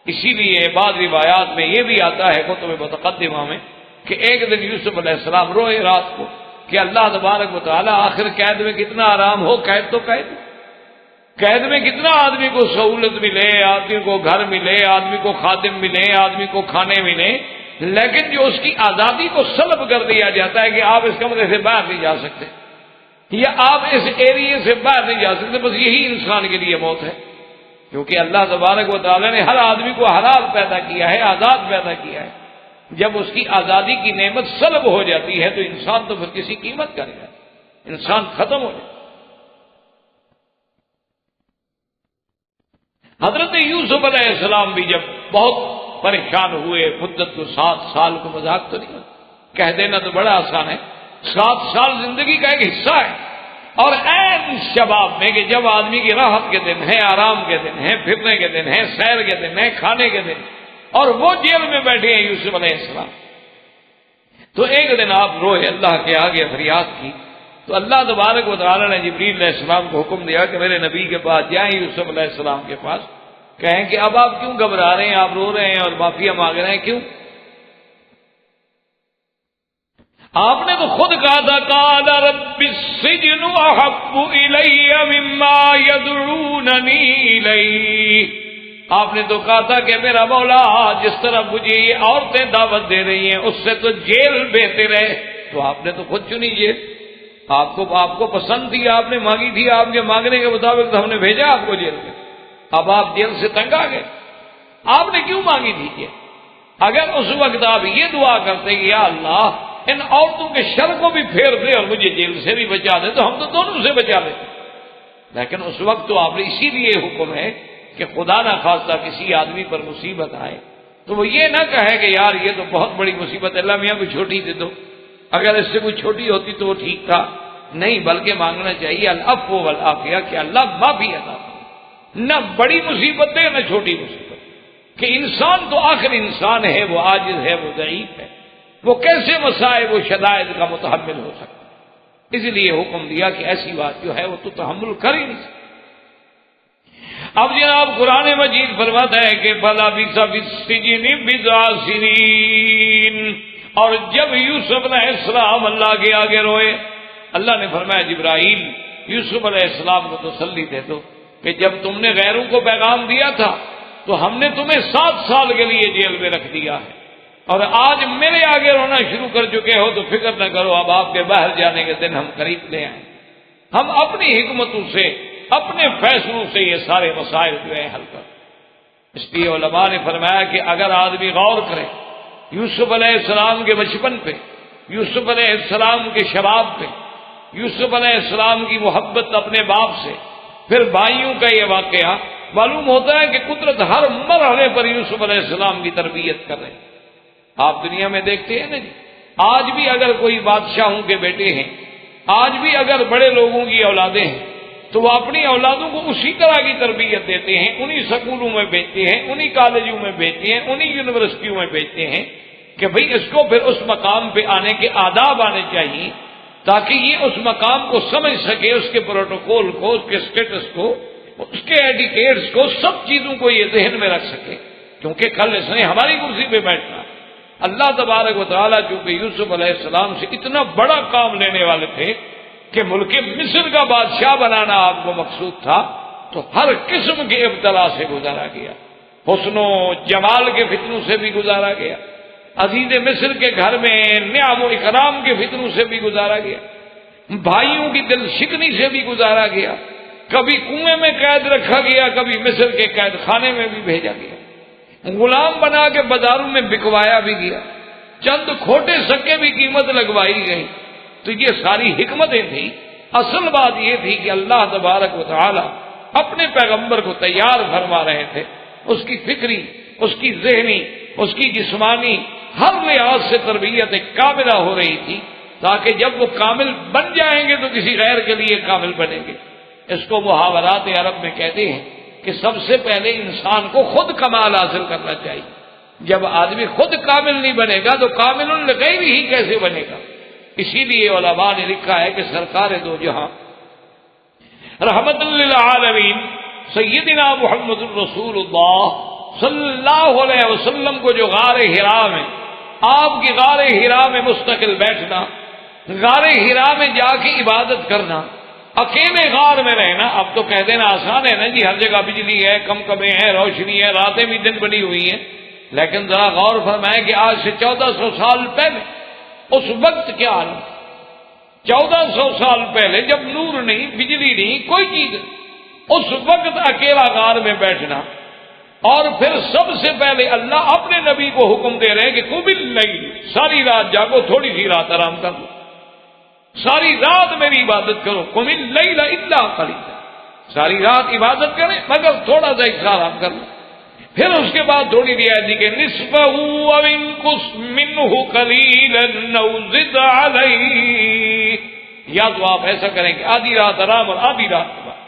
اسی لیے بعض روایات میں یہ بھی آتا ہے کتب متقدمہ میں کہ ایک دن یوسف علیہ السلام روئے رات کو کہ اللہ تبارک و تعالیٰ آخر قید میں کتنا آرام ہو، قید تو قید میں کتنا آدمی کو سہولت ملے، آدمی کو گھر ملے، آدمی کو خادم ملے، آدمی کو کھانے ملے، لیکن جو اس کی آزادی کو سلب کر دیا جاتا ہے کہ آپ اس کمرے سے باہر نہیں جا سکتے یا آپ اس ایریے سے باہر نہیں جا سکتے، بس یہی انسان کے لیے موت ہے، کیونکہ اللہ تبارک و تعالیٰ نے ہر آدمی کو حلال پیدا کیا ہے، آزاد پیدا کیا ہے۔ جب اس کی آزادی کی نعمت سلب ہو جاتی ہے تو انسان تو پھر کسی قیمت کا نہیں ہے، انسان ختم ہو جائے۔ حضرت یوسف علیہ السلام بھی جب بہت پریشان ہوئے، مدت کو 7 سال کو مذاق تو نہیں کہہ دینا تو بڑا آسان ہے، 7 سال زندگی کا ایک حصہ ہے، اور عین شباب میں کہ جب آدمی کی راحت کے دن ہیں، آرام کے دن ہیں، پھرنے کے دن ہیں، سیر کے دن ہیں، کھانے کے دن، اور وہ جیل میں بیٹھے ہیں یوسف علیہ السلام۔ تو ایک دن آپ روئے، اللہ کے آگے فریاد کی، تو اللہ تبارک و تعالیٰ نے جبریل علیہ السلام کو حکم دیا کہ میرے نبی کے پاس جائیں، یوسف علیہ السلام کے پاس، کہیں کہ اب آپ کیوں گھبرا رہے ہیں، آپ رو رہے ہیں اور معافیا مانگ رہے ہیں، کیوں؟ آپ نے تو خود کہا تھا قال رب السجن احب الی مما يدعوننی الیہ، آپ نے تو کہا تھا کہ میرا مولا جس طرح مجھے یہ عورتیں دعوت دے رہی ہیں اس سے تو جیل بہتر ہے، تو آپ نے تو خود چنی جیل، آپ کو پسند تھی، آپ نے مانگی تھی، آپ کے مانگنے کے مطابق تو ہم نے بھیجا آپ کو جیل میں، اب آپ جیل سے تنگ آ گئے، آپ نے کیوں مانگی تھی یہ؟ اگر اس وقت آپ یہ دعا کرتے کہ یا اللہ ان عورتوں کے شر کو بھی پھیر دے اور مجھے جیل سے بھی بچا دے، تو ہم تو دونوں سے بچا لیتے۔ لیکن اس وقت تو آپ نے اسی لیے حکم ہے کہ خدا نہ خواستہ کسی آدمی پر مصیبت آئے تو وہ یہ نہ کہے کہ یار یہ تو بہت بڑی مصیبت ہے، اللہ میاں کوئی چھوٹی دے دو، اگر اس سے کوئی چھوٹی ہوتی تو وہ ٹھیک تھا، نہیں، بلکہ مانگنا چاہیے العفو والعافیہ کہ اللہ معافی عطا فرما، نہ بڑی مصیبت دے نہ چھوٹی مصیبت، کہ انسان تو آخر انسان ہے، وہ عاجز ہے، وہ ضعیف ہے، وہ کیسے مصائب و شدائد کا متحمل ہو سکتا ہے، اس لیے حکم دیا کہ ایسی بات جو ہے وہ تو تحمل کر ہی نہیں سکتا۔ اب جناب قرآن مجید فرماتا ہے کہ بلا بِئْسَ فِي السِّجْنِ بِضْعَ سِنِينَ، اور جب یوسف علیہ السلام اللہ کے آگے روئے، اللہ نے فرمایا جبرائیل یوسف علیہ السلام کو تسلی دے دو کہ جب تم نے غیروں کو پیغام دیا تھا تو ہم نے تمہیں 7 سال کے لیے جیل میں رکھ دیا ہے، اور آج میرے آگے رونا شروع کر چکے ہو تو فکر نہ کرو، اب آپ کے باہر جانے کے دن ہم قریب لے آئیں، ہم اپنی حکمتوں سے اپنے فیصلوں سے یہ سارے مسائل جو ہیں حل کر۔ اس لیے علماء نے فرمایا کہ اگر آدمی غور کرے یوسف علیہ السلام کے بچپن پہ، یوسف علیہ السلام کے شباب پہ، یوسف علیہ السلام کی محبت اپنے باپ سے، پھر بھائیوں کا یہ واقعہ، معلوم ہوتا ہے کہ قدرت ہر مرحلے پر یوسف علیہ السلام کی تربیت کر رہے ہیں۔ آپ دنیا میں دیکھتے ہیں نا جی، آج بھی اگر کوئی بادشاہوں کے بیٹے ہیں، آج بھی اگر بڑے لوگوں کی اولادیں ہیں تو وہ اپنی اولادوں کو اسی طرح کی تربیت دیتے ہیں، انہی سکولوں میں بھیجتے ہیں، انہی کالجوں میں بھیجتے ہیں، انہی یونیورسٹیوں میں بھیجتے ہیں کہ بھئی اس کو پھر اس مقام پہ آنے کے آداب آنے چاہیے تاکہ یہ اس مقام کو سمجھ سکے، اس کے پروٹوکول کو، اس کے اسٹیٹس کو، اس کے ایڈیکیٹس کو، سب چیزوں کو یہ ذہن میں رکھ سکے، کیونکہ کل اس نے ہماری کرسی پہ بیٹھنا۔ اللہ تبارک و تعالیٰ چونکہ یوسف علیہ السلام سے اتنا بڑا کام لینے والے تھے کہ ملک مصر کا بادشاہ بنانا آپ کو مقصود تھا، تو ہر قسم کے ابتلا سے گزارا گیا، حسن و جمال کے فتنوں سے بھی گزارا گیا، عزیز مصر کے گھر میں نعم و اکرام کے فتنوں سے بھی گزارا گیا، بھائیوں کی دل شکنی سے بھی گزارا گیا، کبھی کنویں میں قید رکھا گیا، کبھی مصر کے قید خانے میں بھی بھیجا گیا، غلام بنا کے بازاروں میں بکوایا بھی گیا، چند کھوٹے سکے بھی قیمت لگوائی گئی۔ تو یہ ساری حکمتیں تھیں۔ اصل بات یہ تھی کہ اللہ تبارک و تعالی اپنے پیغمبر کو تیار فرما رہے تھے، اس کی فکری، اس کی ذہنی، اس کی جسمانی ہر لحاظ سے تربیت کاملہ ہو رہی تھی، تاکہ جب وہ کامل بن جائیں گے تو کسی غیر کے لیے کامل بنیں گے۔ اس کو محاورات عرب میں کہتے ہیں کہ سب سے پہلے انسان کو خود کمال حاصل کرنا چاہیے۔ جب آدمی خود کامل نہیں بنے گا تو کامل الغیب ہی کیسے بنے گا؟ اسی لیے علماء نے لکھا ہے کہ سرکار دو جہاں رحمت للعالمین سیدنا محمد الرسول اللہ صلی اللہ علیہ وسلم کو جو غار حرا میں، آپ کی غار حرا میں مستقل بیٹھنا، غار حرا میں جا کے عبادت کرنا، اکیلے غار میں رہنا، اب تو کہہ دینا آسان ہے نا جی، ہر جگہ بجلی ہے، کم کمیں ہیں، روشنی ہے، راتیں بھی دن بنی ہوئی ہیں، لیکن ذرا غور فرمائیں کہ آج سے 1400 سال پہلے اس وقت کیا حال ہے؟ 1400 سال پہلے جب نور نہیں، بجلی نہیں، کوئی چیز نہیں، اس وقت اکیلا غار میں بیٹھنا، اور پھر سب سے پہلے اللہ اپنے نبی کو حکم دے رہے ہیں کہ قم اللیل، ساری رات جاگو، تھوڑی سی رات آرام کر لو، ساری رات میری عبادت کرو، قم اللیل الا قلیلا، ساری رات عبادت کریں مگر تھوڑا سا حصہ آرام کر لو۔ پھر اس کے بعد تھوڑی رعایت دی کہ نصفہ او انقص منہ قلیلا او زد علیہ، یا تو آپ ایسا کریں کہ آدھی رات آرام اور آدھی رات کے بعد